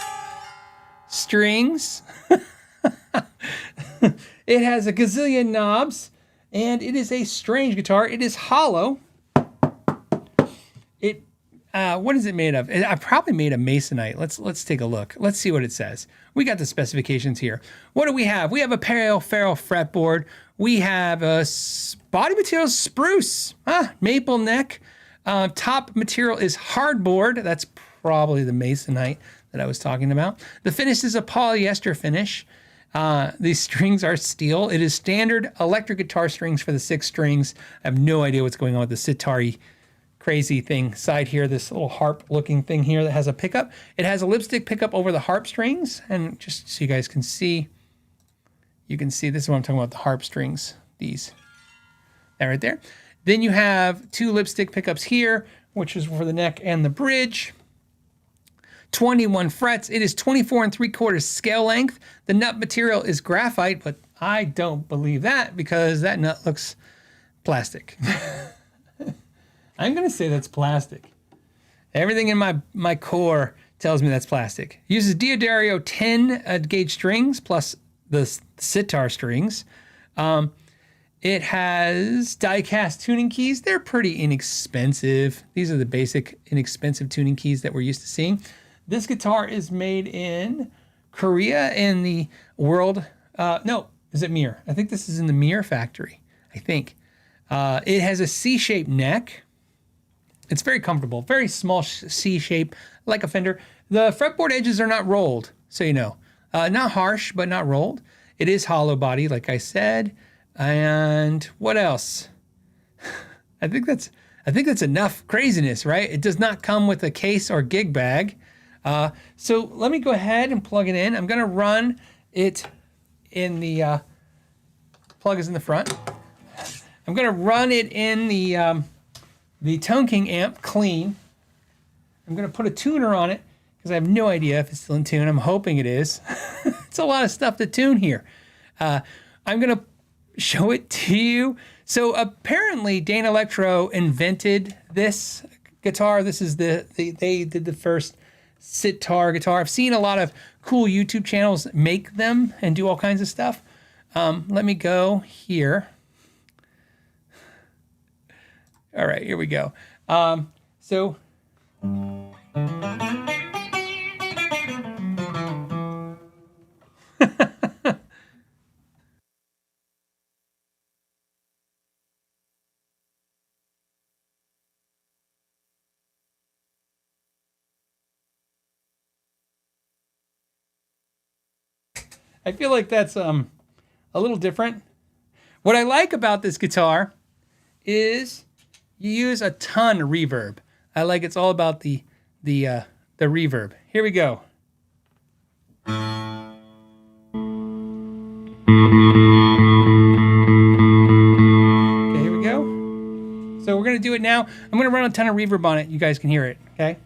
strings. It has a gazillion knobs, and it is a strange guitar. It is hollow. What is it made of? I probably made of masonite. Let's take a look. Let's see what it says. We got the specifications here. What do we have? We have a pale ferrule fretboard. We have a body material spruce, maple neck. Top material is hardboard. That's probably the masonite that I was talking about. The finish is a polyester finish. These strings are steel. It is standard electric guitar strings for the 6 strings. I have no idea what's going on with the sitar-y crazy thing side here, this little harp looking thing here that has a pickup. It has a lipstick pickup over the harp strings, and just so you guys can see, you can see this is what I'm talking about, the harp strings, these, that right there. Then you have 2 lipstick pickups here, which is for the neck and the bridge. 21 frets. It is 24 3/4 scale length. The nut material is graphite, but I don't believe that because that nut looks plastic. I'm going to say that's plastic. Everything in my core tells me that's plastic. Uses Diodario 10 gauge strings plus the sitar strings. It has die-cast tuning keys. They're pretty inexpensive. These are the basic inexpensive tuning keys that we're used to seeing. This guitar is made in Korea in the world. No, is it Mir? I think this is in the Mir factory, I think. It has a C-shaped neck. It's very comfortable, very small C shape, like a Fender. The fretboard edges are not rolled, so you know. Not harsh, but not rolled. It is hollow body, like I said. And what else? I think that's enough craziness, right? It does not come with a case or gig bag. So let me go ahead and plug it in. I'm gonna run it in the, plug is in the front. I'm gonna run it in the Tone King amp clean. I'm gonna put a tuner on it because I have no idea if it's still in tune. I'm hoping it is. It's a lot of stuff to tune here. I'm gonna show it to you. So apparently Dane Electro invented this guitar. This is they did the first sitar guitar. I've seen a lot of cool YouTube channels make them and do all kinds of stuff. Let me go here. All right, here we go. So I feel like that's a little different. What I like about this guitar is you use a ton of reverb. I like it's all about the reverb. Here we go. Okay, here we go. So we're gonna do it now. I'm gonna run a ton of reverb on it. You guys can hear it, okay?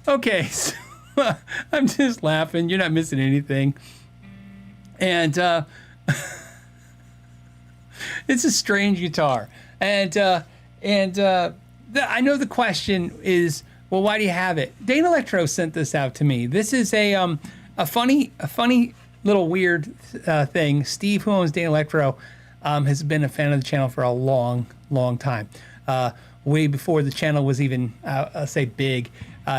Okay, so I'm just laughing. You're not missing anything. And it's a strange guitar. And I know the question is, well, why do you have it? Dane Electro sent this out to me. This is a funny little weird thing. Steve, who owns Dane Electro, has been a fan of the channel for a long time. Way before the channel was even, I'll say, big.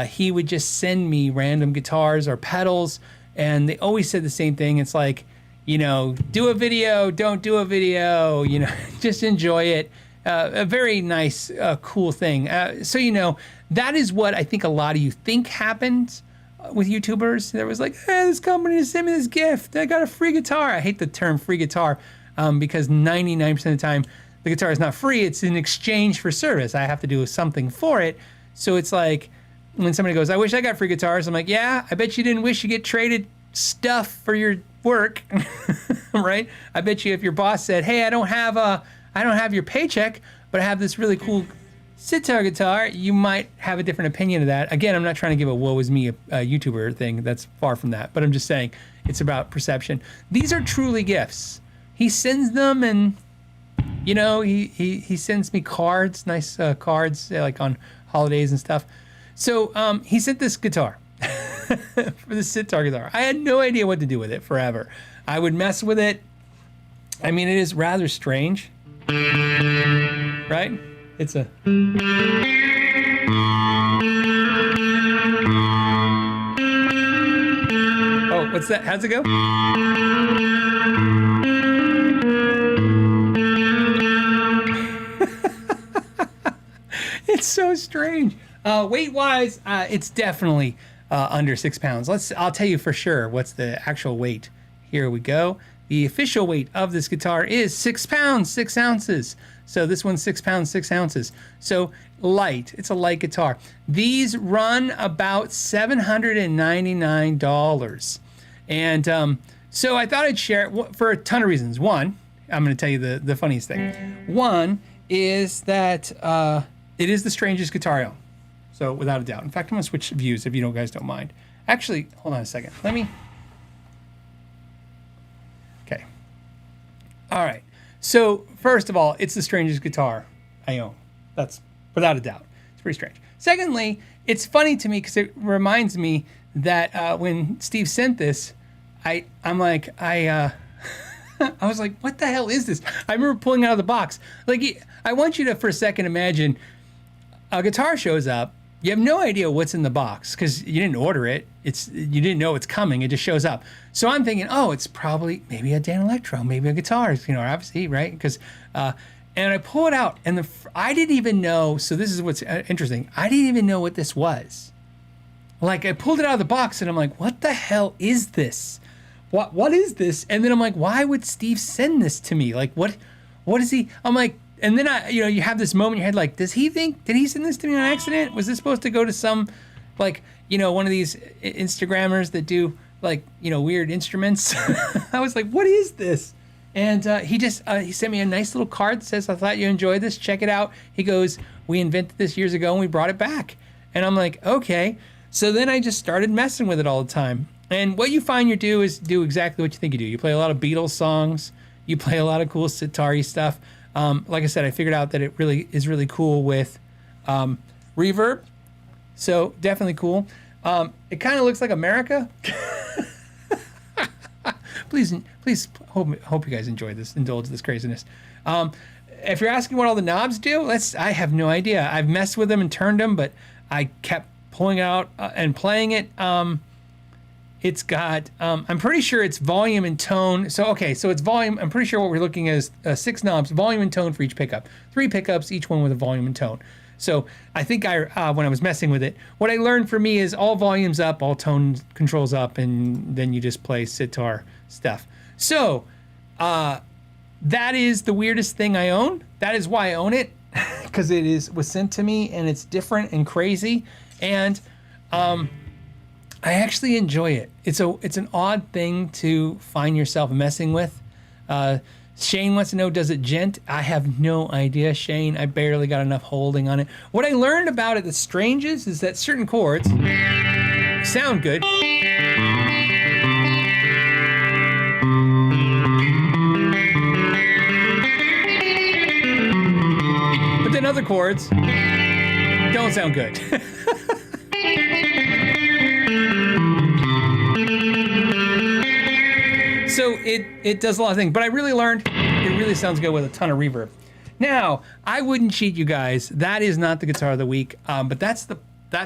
He would just send me random guitars or pedals, and they always said the same thing. It's like, you know, do a video, don't do a video, you know, just enjoy it. A very nice, cool thing. So, you know, that is what I think a lot of you think happens with YouTubers. There was like, hey, this company just sent me this gift. I got a free guitar. I hate the term free guitar because 99% of the time the guitar is not free. It's in exchange for service. I have to do something for it. So it's like when somebody goes, I wish I got free guitars. I'm like, yeah, I bet you didn't wish you get traded stuff for your work, right? I bet you if your boss said, hey, I don't have your paycheck, but I have this really cool sitar guitar, you might have a different opinion of that. Again, I'm not trying to give a woe is me a YouTuber thing. That's far from that. But I'm just saying it's about perception. These are truly gifts. He sends them, and you know, he sends me cards, nice cards, like on holidays and stuff. So he sent this guitar for the sitar guitar. I had no idea what to do with it forever. I would mess with it. I mean, it is rather strange, right? It's a... Oh, what's that? How's it go? It's so strange. Weight-wise, it's definitely under 6 pounds. I'll tell you for sure what's the actual weight. Here we go. The official weight of this guitar is 6 pounds, 6 ounces. So this one's 6 pounds, 6 ounces. So light. It's a light guitar. These run about $799. And so I thought I'd share it for a ton of reasons. One, I'm going to tell you the funniest thing. One is that it is the strangest guitar I own. So without a doubt. In fact, I'm going to switch views if you guys don't mind. Actually, hold on a second. Let me... Okay. All right. So first of all, it's the strangest guitar I own. That's without a doubt. It's pretty strange. Secondly, it's funny to me because it reminds me that when Steve sent this, I'm like, I was like, what the hell is this? I remember pulling it out of the box. Like, I want you to, for a second, imagine a guitar shows up. You have no idea what's in the box because you didn't order it. You didn't know it's coming. It just shows up. So I'm thinking, oh, it's probably maybe a Dan Electro, maybe a guitar, you know, obviously, right? Because, and I pull it out, and I didn't even know. So this is what's interesting. I didn't even know what this was. Like, I pulled it out of the box, and I'm like, what the hell is this? What is this? And then I'm like, why would Steve send this to me? Like, what is he? I'm like, and then you have this moment in your head, like, did he send this to me on accident? Was this supposed to go to some, like, one of these Instagrammers that do, like, weird instruments? I was like, what is this? And he sent me a nice little card that says, I thought you enjoyed this. Check it out. He goes, we invented this years ago and we brought it back. And I'm like, okay. So then I just started messing with it all the time. And what you find you do is do exactly what you think you do. You play a lot of Beatles songs. You play a lot of cool sitar-y stuff. Like I said, I figured out that it really is really cool with reverb. So definitely cool. It kind of looks like America. Please hope you guys enjoy this, indulge this craziness. If you're asking what all the knobs do, I have no idea. I've messed with them and turned them, but I kept pulling out and playing it. It's got, I'm pretty sure it's volume and tone. So it's volume. I'm pretty sure what we're looking at is 6 knobs, volume and tone for each pickup. 3 pickups, each one with a volume and tone. So I think when I was messing with it, what I learned for me is all volumes up, all tone controls up, and then you just play sitar stuff. So that is the weirdest thing I own. That is why I own it, because was sent to me and it's different and crazy, and I actually enjoy it. It's an odd thing to find yourself messing with. Shane wants to know, does it gent? I have no idea, Shane. I barely got enough holding on it. What I learned about it, the strangest, is that certain chords sound good. But then other chords don't sound good. So it does a lot of things, but I really learned it really sounds good with a ton of reverb. Now, I wouldn't cheat you guys. That is not the guitar of the week, but that's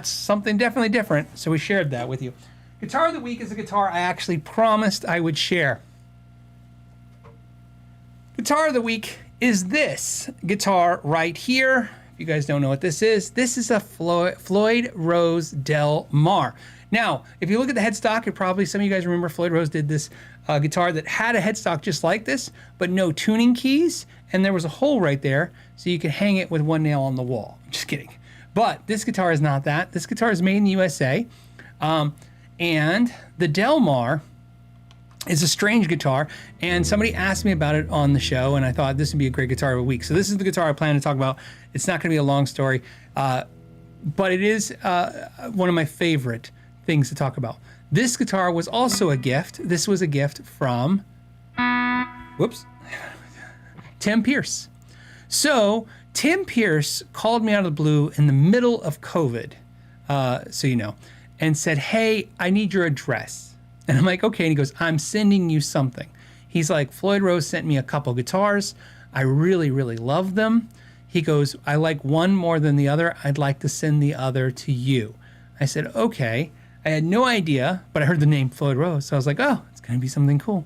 something definitely different. So we shared that with you. Guitar of the week is a guitar I actually promised I would share. Guitar of the week is this guitar right here. If you guys don't know what this is a Floyd Rose Del Mar. Now, if you look at the headstock, some of you guys remember Floyd Rose did this guitar that had a headstock just like this, but no tuning keys, and there was a hole right there, so you could hang it with one nail on the wall. Just kidding. But this guitar is not that. This guitar is made in the USA, and the Del Mar is a strange guitar, and somebody asked me about it on the show, and I thought this would be a great guitar of the week. So this is the guitar I plan to talk about. It's not going to be a long story, but it is one of my favorite things to talk about. This guitar was also a gift. This was a gift from, Tim Pierce. So Tim Pierce called me out of the blue in the middle of COVID, so you know, and said, "Hey, I need your address." And I'm like, "Okay." And he goes, "I'm sending you something." He's like, "Floyd Rose sent me a couple guitars. I really, really love them." He goes, "I like one more than the other. I'd like to send the other to you." I said, "Okay." I had no idea, but I heard the name Floyd Rose. So I was like, oh, it's going to be something cool.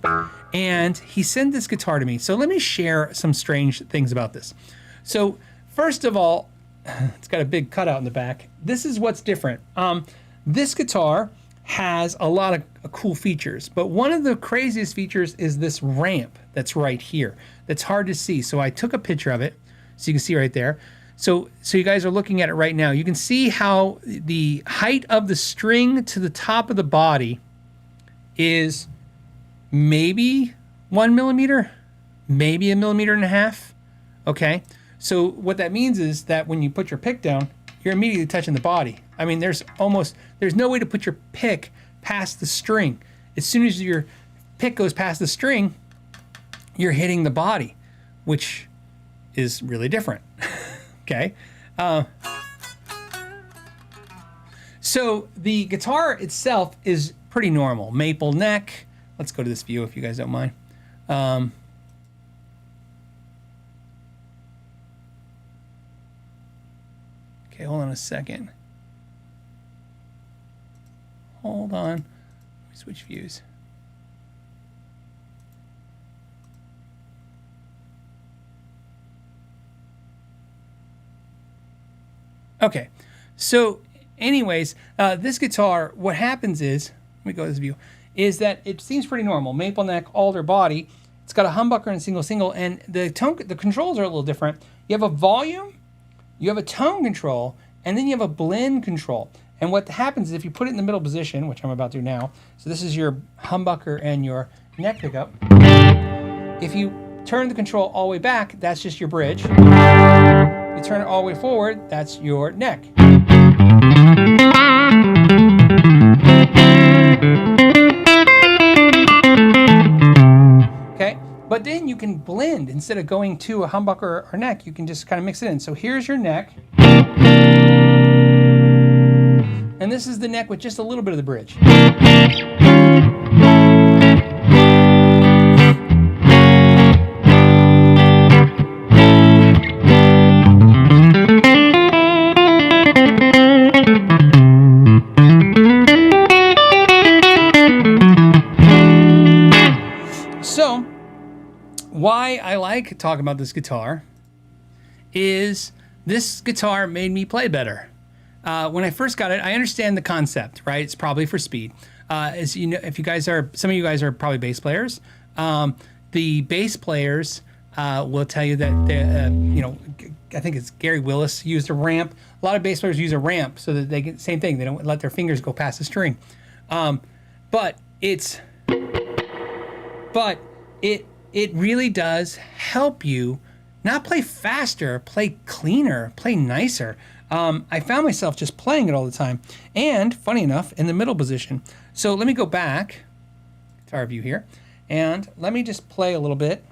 And he sent this guitar to me. So let me share some strange things about this. So first of all, it's got a big cutout in the back. This is what's different. This guitar has a lot of cool features, but one of the craziest features is this ramp that's right here. That's hard to see. So I took a picture of it, so you can see right there. So you guys are looking at it right now. You can see how the height of the string to the top of the body is maybe 1 millimeter, maybe 1.5 millimeters. Okay. So what that means is that when you put your pick down, you're immediately touching the body. I mean, there's no way to put your pick past the string. As soon as your pick goes past the string, you're hitting the body, which is really different. Okay. So the guitar itself is pretty normal. Maple neck. Let's go to this view if you guys don't mind. Okay, hold on a second. Hold on. Let me switch views. Okay, so anyways, this guitar, what happens is, let me go to this view, is that it seems pretty normal. Maple neck, alder body. It's got a humbucker and single, and the controls are a little different. You have a volume, you have a tone control, and then you have a blend control. And what happens is if you put it in the middle position, which I'm about to do now, so this is your humbucker and your neck pickup. If you turn the control all the way back, that's just your bridge. You turn it all the way forward, that's your neck. Okay, but then you can can blend instead of going to a humbucker or neck. You can just kind of mix it in. So here's your neck. And this is the neck with just a little bit of the bridge. So, why I like talking about this guitar is this guitar made me play better. When I first got it, I understand the concept, right? It's probably for speed. As you know, if you guys are, some of you guys are probably bass players. The bass players will tell you that, you know, I think it's Gary Willis used a ramp. A lot of bass players use a ramp so that they get same thing. They don't let their fingers go past the string. But it really does help you not play faster, play cleaner, play nicer. I found myself just playing it all the time. And funny enough, in the middle position. So let me go back to our view here. And let me just play a little bit.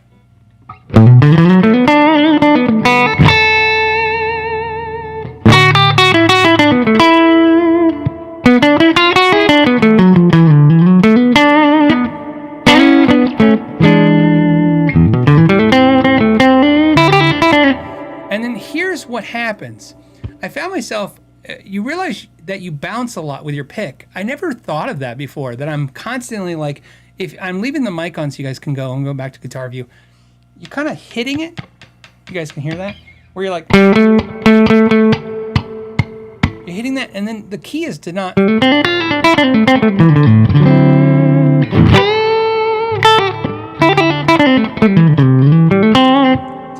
And then here's what happens. I found myself, you realize that you bounce a lot with your pick. I never thought of that before, that I'm constantly like, if I'm leaving the mic on so you guys can go and go back to guitar view, you're kind of hitting it. You guys can hear that? Where you're like, you're hitting that, and then the key is to not. To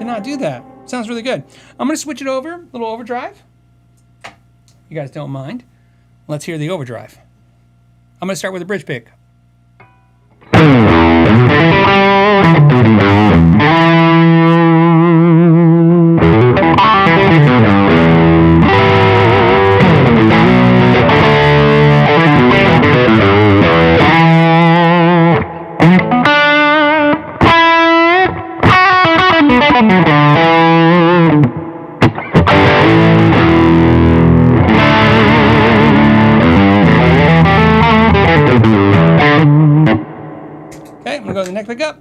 not do that. Sounds really good. I'm going to switch it over, a little overdrive. You guys don't mind. Let's hear the overdrive. I'm going to start with a bridge pick. I'm gonna go to the neck pickup.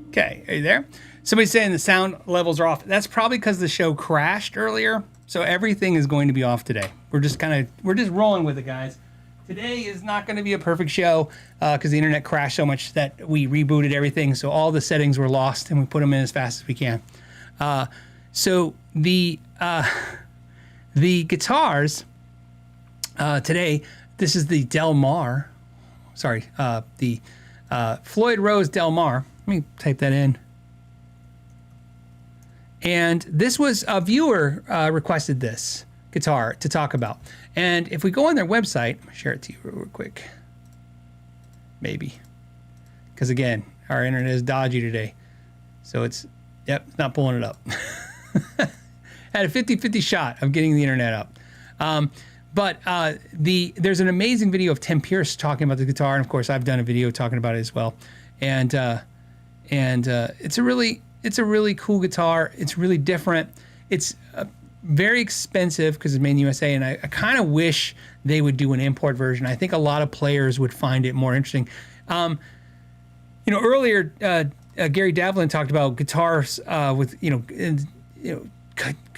Okay, are you there? Somebody's saying the sound levels are off. That's probably because the show crashed earlier. So everything is going to be off today. We're just rolling with it, guys. Today is not going to be a perfect show because the internet crashed so much that we rebooted everything. So all the settings were lost and we put them in as fast as we can. So the guitars today, this is the Del Mar. Sorry, the Floyd Rose Del Mar. Let me type that in. And this was a viewer requested this guitar to talk about. And if we go on their website, I'll share it to you real quick. Maybe. Because again, our internet is dodgy today. So it's not pulling it up. Had a 50-50 shot of getting the internet up. But there's an amazing video of Tim Pierce talking about the guitar. And of course, I've done a video talking about it as well. And it's a really cool guitar. It's really different. It's very expensive because it's made in the USA, and I kind of wish they would do an import version. I think a lot of players would find it more interesting. Earlier Gary Davlin talked about guitars with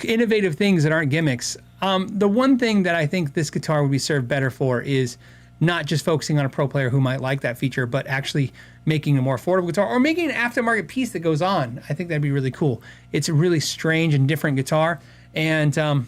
innovative things that aren't gimmicks. The one thing that I think this guitar would be served better for is not just focusing on a pro player who might like that feature, but actually making a more affordable guitar or making an aftermarket piece that goes on. I think that'd be really cool. It's a really strange and different guitar, and I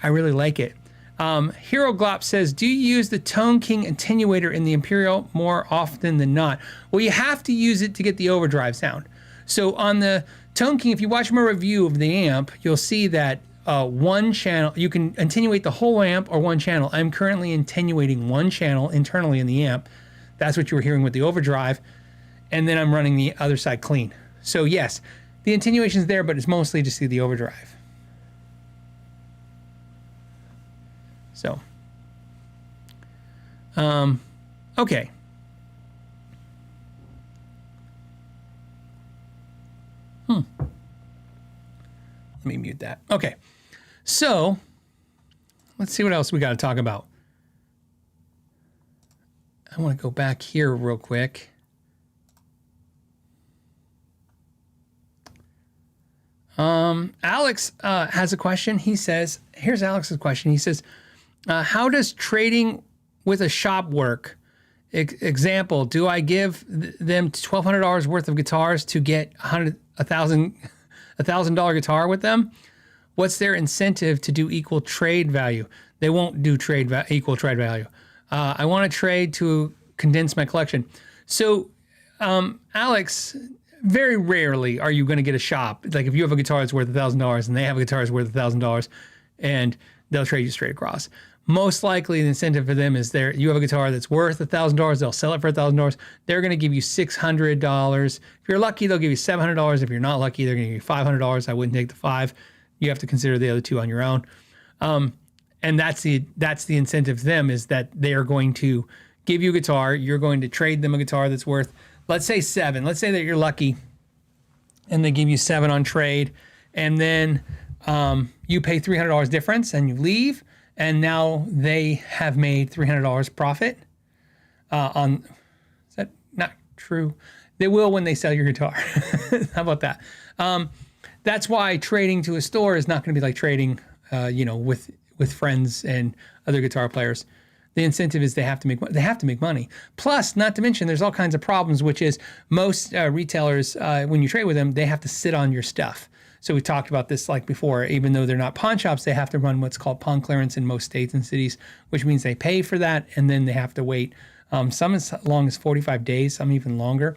really like it. Hero Glop says, do you use the Tone King attenuator in the Imperial more often than not? Well, you have to use it to get the overdrive sound. So on the Tone King, if you watch my review of the amp, you'll see that one channel. You can attenuate the whole amp or one channel. I'm currently attenuating one channel internally in the amp. That's what you were hearing with the overdrive. And then I'm running the other side clean. So yes, the attenuation is there, but it's mostly to see the overdrive. So, okay. Let me mute that. Okay. So, let's see what else we got to talk about. I want to go back here real quick. Alex has a question. He says, here's Alex's question. He says, how does trading with a shop work? Example, do I give them $1,200 worth of guitars to get $1,000 guitar with them? What's their incentive to do equal trade value? They won't do equal trade value. I want to trade to condense my collection. So, Alex, very rarely are you going to get a shop. Like if you have a guitar that's worth $1,000 and they have a guitar that's worth $1,000 and they'll trade you straight across. Most likely the incentive for them is you have a guitar that's worth $1,000, they'll sell it for $1,000. They're going to give you $600. If you're lucky, they'll give you $700. If you're not lucky, they're going to give you $500. I wouldn't take the $5. You have to consider the other two on your own. And that's the incentive to them, is that they are going to give you a guitar. You're going to trade them a guitar that's worth, let's say $7. Let's say that you're lucky and they give you $7 on trade, and then you pay $300 difference and you leave, and now they have made $300 profit on. Is that not true? They will when they sell your guitar. How about that? That's why trading to a store is not going to be like trading, with friends and other guitar players. The incentive is they have to make money. Plus, not to mention, there's all kinds of problems, which is most retailers, when you trade with them, they have to sit on your stuff. So we talked about this like before. Even though they're not pawn shops, they have to run what's called pawn clearance in most states and cities, which means they pay for that, and then they have to wait some as long as 45 days, some even longer.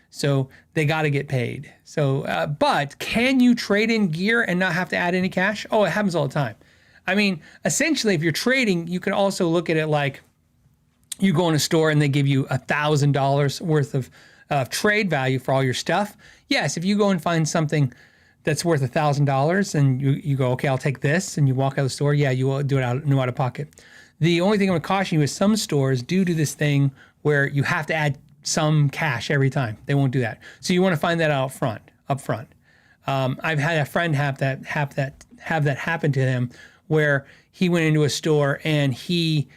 So they got to get paid. So, but can you trade in gear and not have to add any cash? Oh, it happens all the time. I mean, essentially, if you're trading, you can also look at it like you go in a store and they give you $1,000 worth of trade value for all your stuff. Yes, if you go and find something that's worth $1,000 and you go, okay, I'll take this, and you walk out of the store, yeah, you will do it out of pocket. The only thing I would caution you is some stores do this thing where you have to add some cash every time. They won't do that. So you want to find that out up front. I've had a friend have that happen to him, where he went into a store and he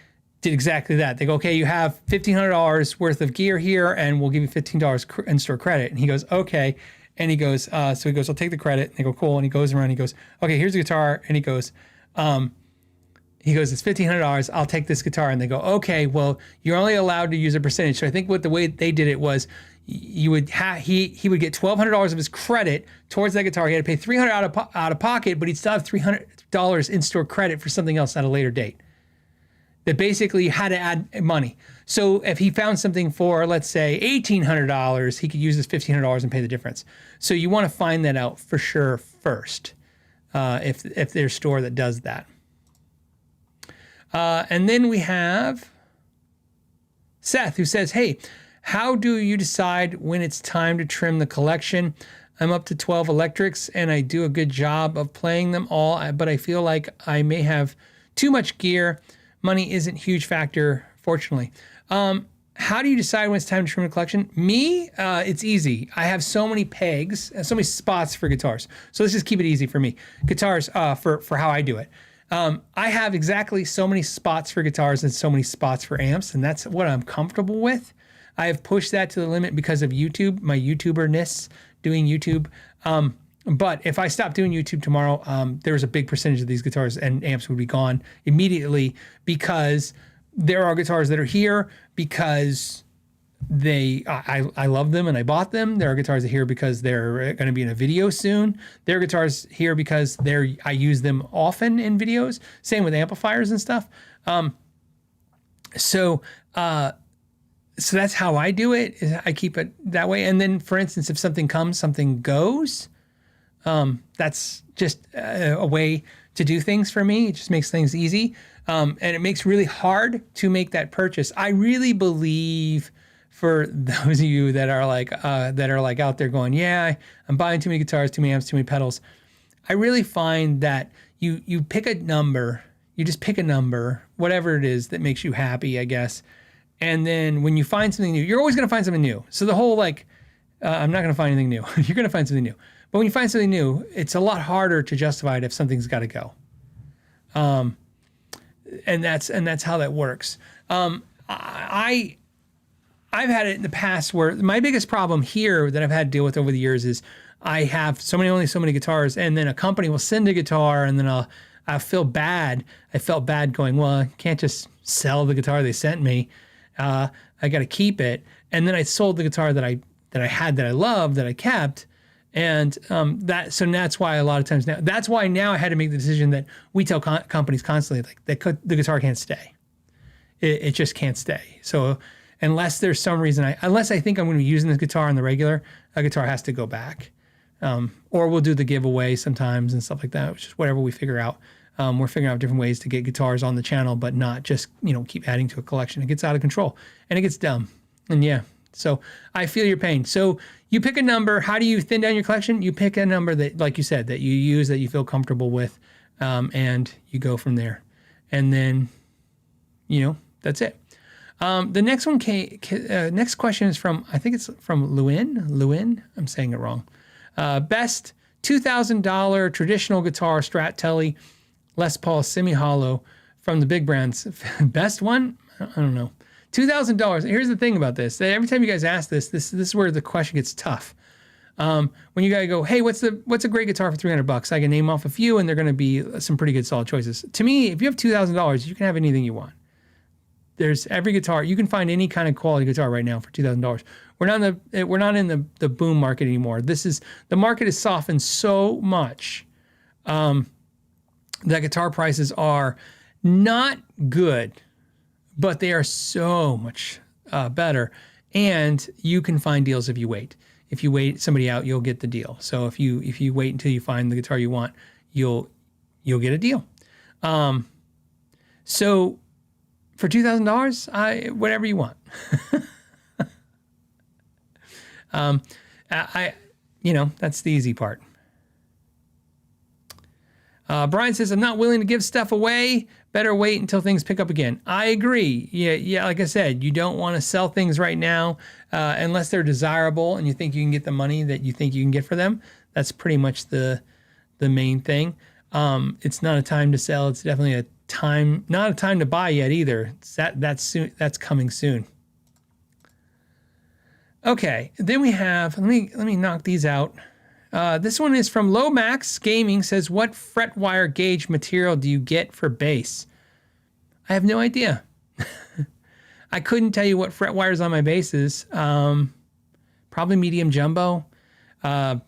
did exactly that. They go, okay, you have $1,500 worth of gear here, and we'll give you $15 in-store credit. And he goes, okay. And he goes, I'll take the credit. And they go, cool. And he goes around and he goes, okay, here's the guitar. And he goes, it's $1,500. I'll take this guitar. And they go, okay, well, you're only allowed to use a percentage. So I think the way they did it was he would get $1,200 of his credit towards that guitar. He had to pay $300 out of pocket, but he'd still have $300 in-store credit for something else at a later date. That basically you had to add money. So if he found something for, let's say, $1,800, he could use his $1,500 and pay the difference. So you want to find that out for sure first, if there's a store that does that. And then we have Seth, who says, hey, how do you decide when it's time to trim the collection? I'm up to 12 electrics and I do a good job of playing them all, but I feel like I may have too much gear. Money isn't a huge factor, fortunately. How do you decide when it's time to trim the collection? Me, it's easy. I have so many pegs, so many spots for guitars. So let's just keep it easy for me. Guitars, for how I do it. I have exactly so many spots for guitars and so many spots for amps, and that's what I'm comfortable with. I have pushed that to the limit because of YouTube, my YouTuber-ness, doing YouTube. But if I stopped doing YouTube tomorrow, there's a big percentage of these guitars and amps would be gone immediately, because there are guitars that are here because I love them and I bought them. There are guitars that are here because they're going to be in a video soon. There are guitars here because I use them often in videos. Same with amplifiers and stuff. So that's how I do it. Is I keep it that way. And then, for instance, if something comes, something goes. That's just a way to do things for me. It just makes things easy. And it makes really hard to make that purchase. I really believe for those of you that are like out there going, yeah, I'm buying too many guitars, too many amps, too many pedals. I really find that you pick a number, you just pick a number, whatever it is that makes you happy, I guess. And then when you find something new, you're always going to find something new. So the whole I'm not going to find anything new. You're going to find something new. But when you find something new, it's a lot harder to justify it if something's got to go. And that's how that works. I've had it in the past where my biggest problem here that I've had to deal with over the years is I have only so many guitars, and then a company will send a guitar, and then I feel bad. I felt bad going, well, I can't just sell the guitar they sent me. I got to keep it. And then I sold the guitar that I had that I loved, that I kept. And so that's why a lot of times now, that's why now I had to make the decision that we tell companies constantly, like the guitar can't stay. It just can't stay. So unless there's some reason, unless I think I'm going to be using this guitar on the regular, a guitar has to go back. Or we'll do the giveaway sometimes and stuff like that, which is whatever we figure out. We're figuring out different ways to get guitars on the channel, but not just, keep adding to a collection. It gets out of control and it gets dumb. And yeah, so I feel your pain. So you pick a number. How do you thin down your collection? You pick a number that, like you said, that you use, that you feel comfortable with, and you go from there. And then, that's it. The next one next question is from, I think it's from Lewin. I'm saying it wrong. Best $2,000 traditional guitar, Strat Telly, Les Paul semi-hollow from the big brands. Best one? I don't know. $2,000. Here's the thing about this. Every time you guys ask this is where the question gets tough. When you gotta go, hey, what's a great guitar for $300? I can name off a few, and they're gonna be some pretty good solid choices. To me, if you have $2,000, you can have anything you want. There's every guitar. You can find any kind of quality guitar right now for $2,000. We're not in the boom market anymore. The market has softened so much that guitar prices are not good, but they are so much better. And you can find deals if you wait. If you wait somebody out, you'll get the deal. So if you wait until you find the guitar you want, you'll get a deal. So for $2,000, whatever you want. That's the easy part. Brian says, I'm not willing to give stuff away. Better wait until things pick up again. I agree. Yeah. Like I said, you don't want to sell things right now unless they're desirable and you think you can get the money that you think you can get for them. That's pretty much the main thing. It's not a time to sell. It's definitely not a time to buy yet either. That's soon. That's coming soon. Okay, then we have, let me knock these out. This one is from Lomax Gaming, says, what fret wire gauge material do you get for bass? I have no idea. I couldn't tell you what fret wires on my basses. Probably medium jumbo. Bass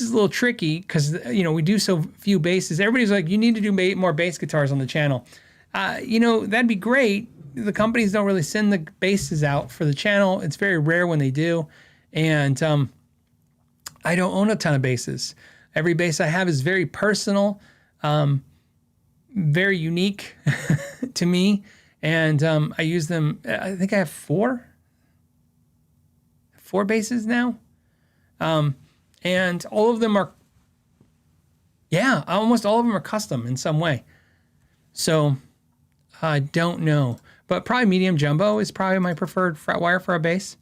is a little tricky because, we do so few basses. Everybody's like, you need to do more bass guitars on the channel. That'd be great. The companies don't really send the basses out for the channel. It's very rare when they do. And I don't own a ton of basses. Every bass I have is very personal, very unique to me. And I use them. I think I have four basses now. And all of them are, almost all of them are custom in some way. So I don't know. But probably medium jumbo is probably my preferred fret wire for a bass.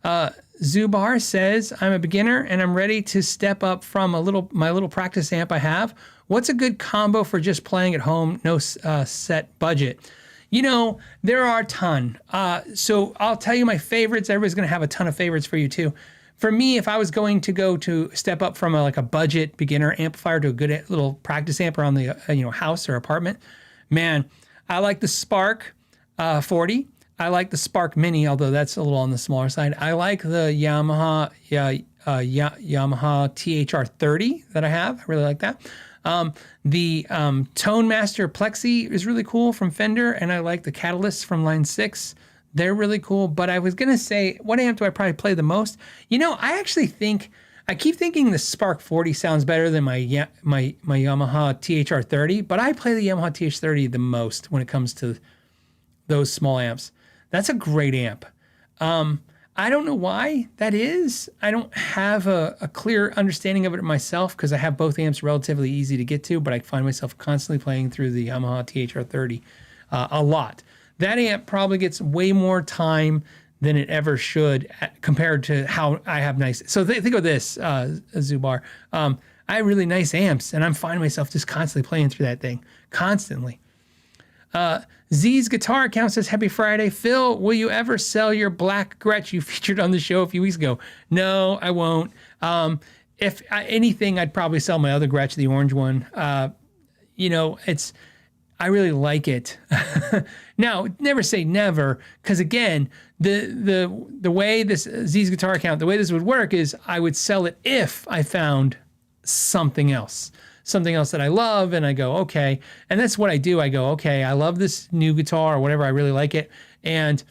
Zubar says, I'm a beginner and I'm ready to step up from my little practice amp I have. What's a good combo for just playing at home, no set budget? There are a ton. So I'll tell you my favorites. Everybody's going to have a ton of favorites for you too. For me, if I was going to go to step up from a budget beginner amplifier to a good little practice amp around the house or apartment, man, I like the Spark 40. I like the Spark Mini, although that's a little on the smaller side. I like the Yamaha THR 30 that I have. I really like that. The Tone Master Plexi is really cool from Fender, and I like the Catalysts from Line 6. They're really cool. But I was going to say, what amp do I probably play the most? I actually think I keep thinking the Spark 40 sounds better than my Yamaha THR 30, but I play the Yamaha TH30 the most when it comes to those small amps. That's a great amp. I don't know why that is. I don't have a clear understanding of it myself because I have both amps relatively easy to get to, but I find myself constantly playing through the Yamaha THR 30 a lot. That amp probably gets way more time than it ever should compared to how I have nice. So think of this, Zubar. I have really nice amps, and I'm finding myself just constantly playing through that thing, constantly. Z's guitar account says, Happy Friday. Phil, will you ever sell your black Gretsch you featured on the show a few weeks ago? No, I won't. If anything, I'd probably sell my other Gretsch, the orange one. I really like it. Now, never say never, because again, the way this Z's guitar account, the way this would work is I would sell it if I found something else that I love, and I go, okay. And that's what I do. I go, okay, I love this new guitar or whatever. I really like it. And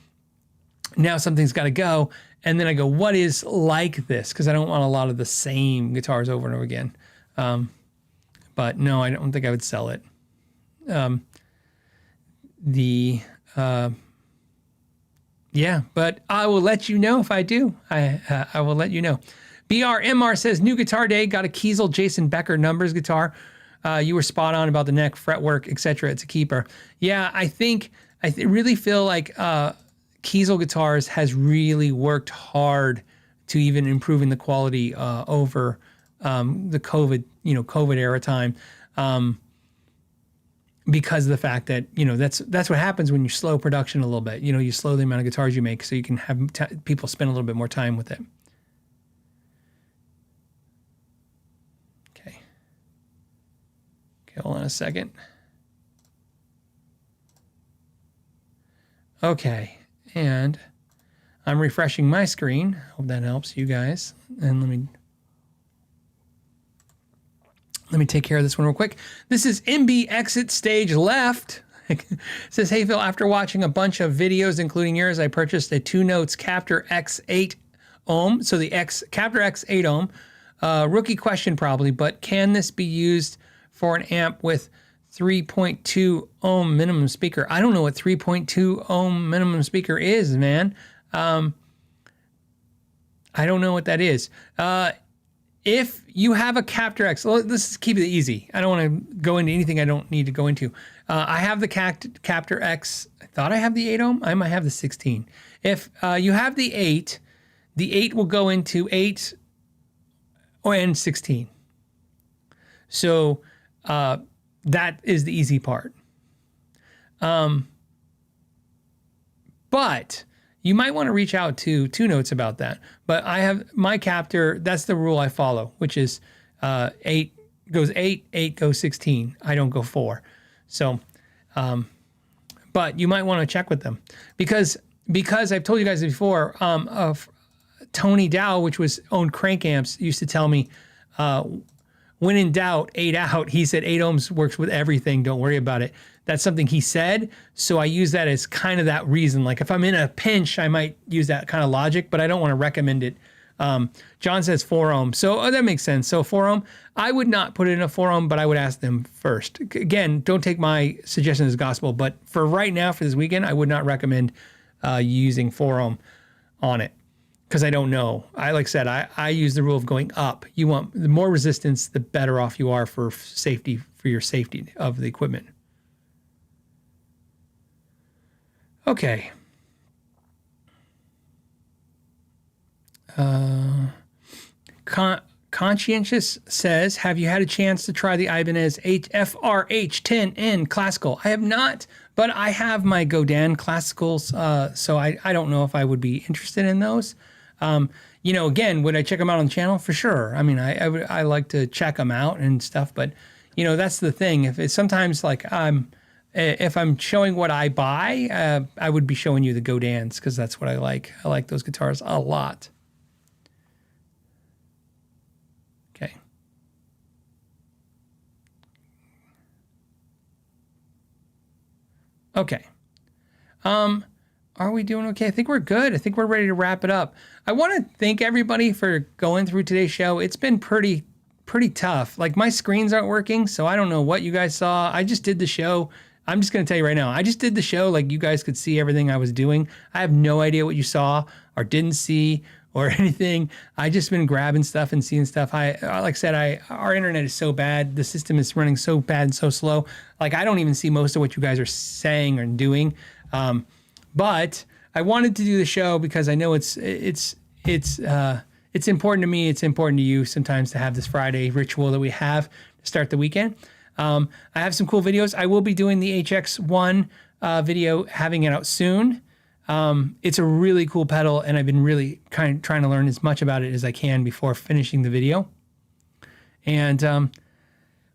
now something's got to go. And then I go, what is like this? Because I don't want a lot of the same guitars over and over again. But no, I don't think I would sell it. Yeah, but I will let you know if I do. I will let you know. BRMR says, new guitar day, got a Kiesel Jason Becker numbers guitar. You were spot on about the neck, fretwork, etc. It's a keeper. Yeah, I really feel like Kiesel Guitars has really worked hard to even improving the quality over the COVID era time. Because of the fact that, that's what happens when you slow production a little bit. You slow the amount of guitars you make so you can have people spend a little bit more time with it. Okay, hold on a second. Okay, and I'm refreshing my screen. Hope that helps you guys. And let me take care of this one real quick. This is MB Exit Stage Left. It says, hey Phil, after watching a bunch of videos, including yours, I purchased a 2 Notes Captor X8 ohm. So the Captor X8 ohm. Rookie question probably, but can this be used for an amp with 3.2 ohm minimum speaker? I don't know what 3.2 ohm minimum speaker is, man. I don't know what that is. If you have a Captor X, let's keep it easy. I don't want to go into anything I don't need to go into. I have the Captor X. I thought I have the 8 ohm. I might have the 16. If you have the 8 will go into 8 and 16. So that is the easy part. But you might want to reach out to 2 Notes about that. But I have my Captor, that's the rule I follow, which is 8 goes 8, 8 goes 16. I don't go 4. So, but you might want to check with them. Because I've told you guys before, of Tony Dow, which was owned Crank Amps, used to tell me, when in doubt, 8 out. He said 8 ohms works with everything. Don't worry about it. That's something he said. So I use that as kind of that reason. Like if I'm in a pinch, I might use that kind of logic, but I don't want to recommend it. John says 4 ohm. So that makes sense. So 4 ohm, I would not put it in a 4 ohm, but I would ask them first. Again, don't take my suggestion as gospel, but for right now, for this weekend, I would not recommend using 4 ohm on it. Because I don't know. Like I said, I use the rule of going up. You want the more resistance, the better off you are for safety, for your safety of the equipment. Okay. Conscientious says, have you had a chance to try the Ibanez FRH10N Classical? I have not, but I have my Godin Classicals, so I don't know if I would be interested in those. Again, would I check them out on the channel? For sure. I mean, I like to check them out and stuff, but that's the thing. If it's sometimes like if I'm showing what I buy, I would be showing you the Godins because that's what I like. I like those guitars a lot. Okay. Okay. are we doing okay? I think we're good. I think we're ready to wrap it up. I want to thank everybody for going through today's show. It's been pretty tough. Like, my screens aren't working, so I don't know what you guys saw. I just did the show. I'm just going to tell you right now, I just did the show like you guys could see everything I was doing. I have no idea what you saw or didn't see or anything. I just been grabbing stuff and seeing stuff. Like I said, our internet is so bad. The system is running so bad and so slow. Like, I don't even see most of what you guys are saying or doing. But I wanted to do the show because I know it's important to me. It's important to you sometimes to have this Friday ritual that we have to start the weekend. I have some cool videos. I will be doing the HX1 video, having it out soon. It's a really cool pedal, and I've been really trying to learn as much about it as I can before finishing the video. And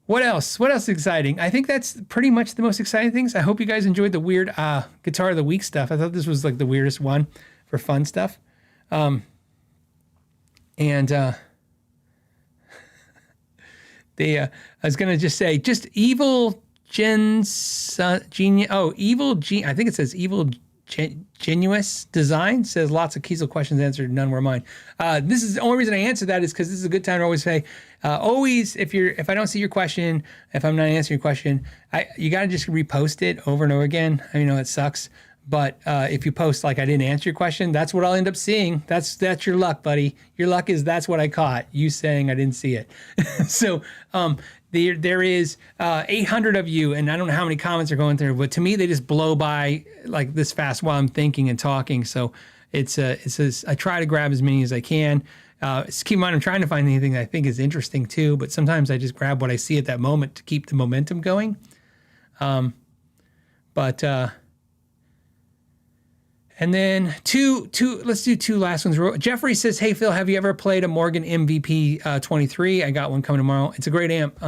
what else? What else is exciting? I think that's pretty much the most exciting things. I hope you guys enjoyed the weird Guitar of the Week stuff. I thought this was like the weirdest one for fun stuff. I was gonna just say, just evil genius. Oh, I think it says evil genuous design says lots of Kiesel questions answered, none were mine. This is the only reason I answer that is because this is a good time to always say, always if I don't see your question, if I'm not answering your question, you gotta just repost it over and over again. I know it sucks. But if you post like I didn't answer your question, that's what I'll end up seeing. That's your luck, buddy. Your luck is that's what I caught, you saying I didn't see it. So there is 800 of you, and I don't know how many comments are going through, but to me they just blow by like this fast while I'm thinking and talking. So it says I try to grab as many as I can. Keep in mind, I'm trying to find anything that I think is interesting too, but sometimes I just grab what I see at that moment to keep the momentum going. And then let's do two last ones. Jeffrey says, hey, Phil, have you ever played a Morgan MVP 23? I got one coming tomorrow. It's a great amp.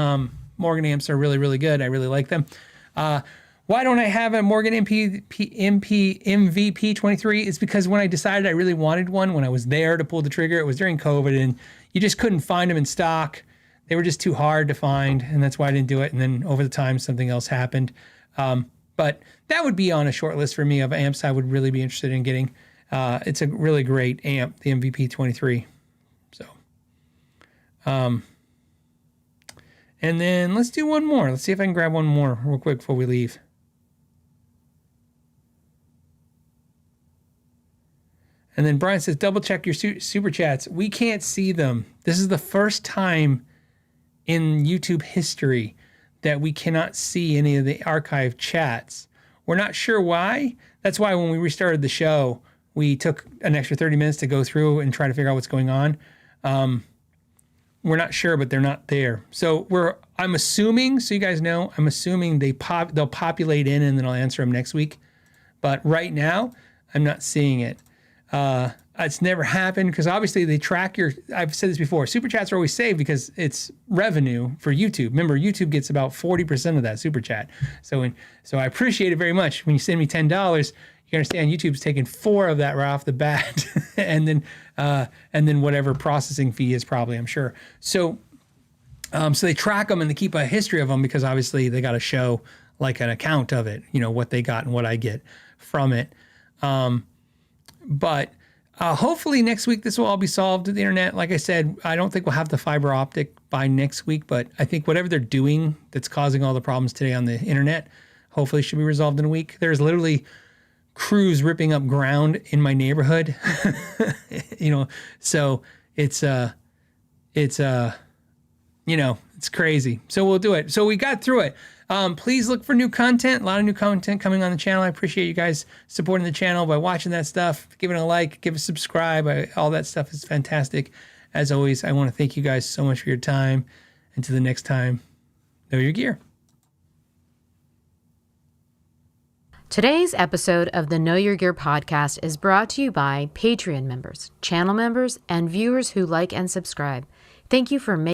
Morgan amps are really, really good. I really like them. Why don't I have a Morgan MVP 23? It's because when I decided I really wanted one, when I was there to pull the trigger, it was during COVID, and you just couldn't find them in stock. They were just too hard to find, and that's why I didn't do it. And then over the time, something else happened. But that would be on a short list for me of amps I would really be interested in getting. It's a really great amp, the MVP 23. So, and then let's do one more. Let's see if I can grab one more real quick before we leave. And then Brian says, double check your super chats. We can't see them. This is the first time in YouTube history that we cannot see any of the archived chats. We're not sure why. That's why when we restarted the show, we took an extra 30 minutes to go through and try to figure out what's going on. We're not sure, but they're not there. So I'm assuming, so you guys know, I'm assuming they'll populate in and then I'll answer them next week. But right now, I'm not seeing it. It's never happened because obviously they track I've said this before, super chats are always saved because it's revenue for YouTube. Remember, YouTube gets about 40% of that super chat. So I appreciate it very much. When you send me $10, you understand YouTube's taking 4 of that right off the bat, and then whatever processing fee is probably, I'm sure. So they track them and they keep a history of them because obviously they got to show like an account of it, what they got and what I get from it. But hopefully next week this will all be solved with the internet. Like I said, I don't think we'll have the fiber optic by next week, but I think whatever they're doing that's causing all the problems today on the internet, hopefully should be resolved in a week. There's literally crews ripping up ground in my neighborhood, so it's crazy. So we'll do it. So we got through it. Please look for new content. A lot of new content coming on the channel. I appreciate you guys supporting the channel by watching that stuff, giving a like, give a subscribe. All that stuff is fantastic. As always, I want to thank you guys so much for your time. Until the next time, know your gear. Today's episode of the Know Your Gear podcast is brought to you by Patreon members, channel members, and viewers who like and subscribe. Thank you for making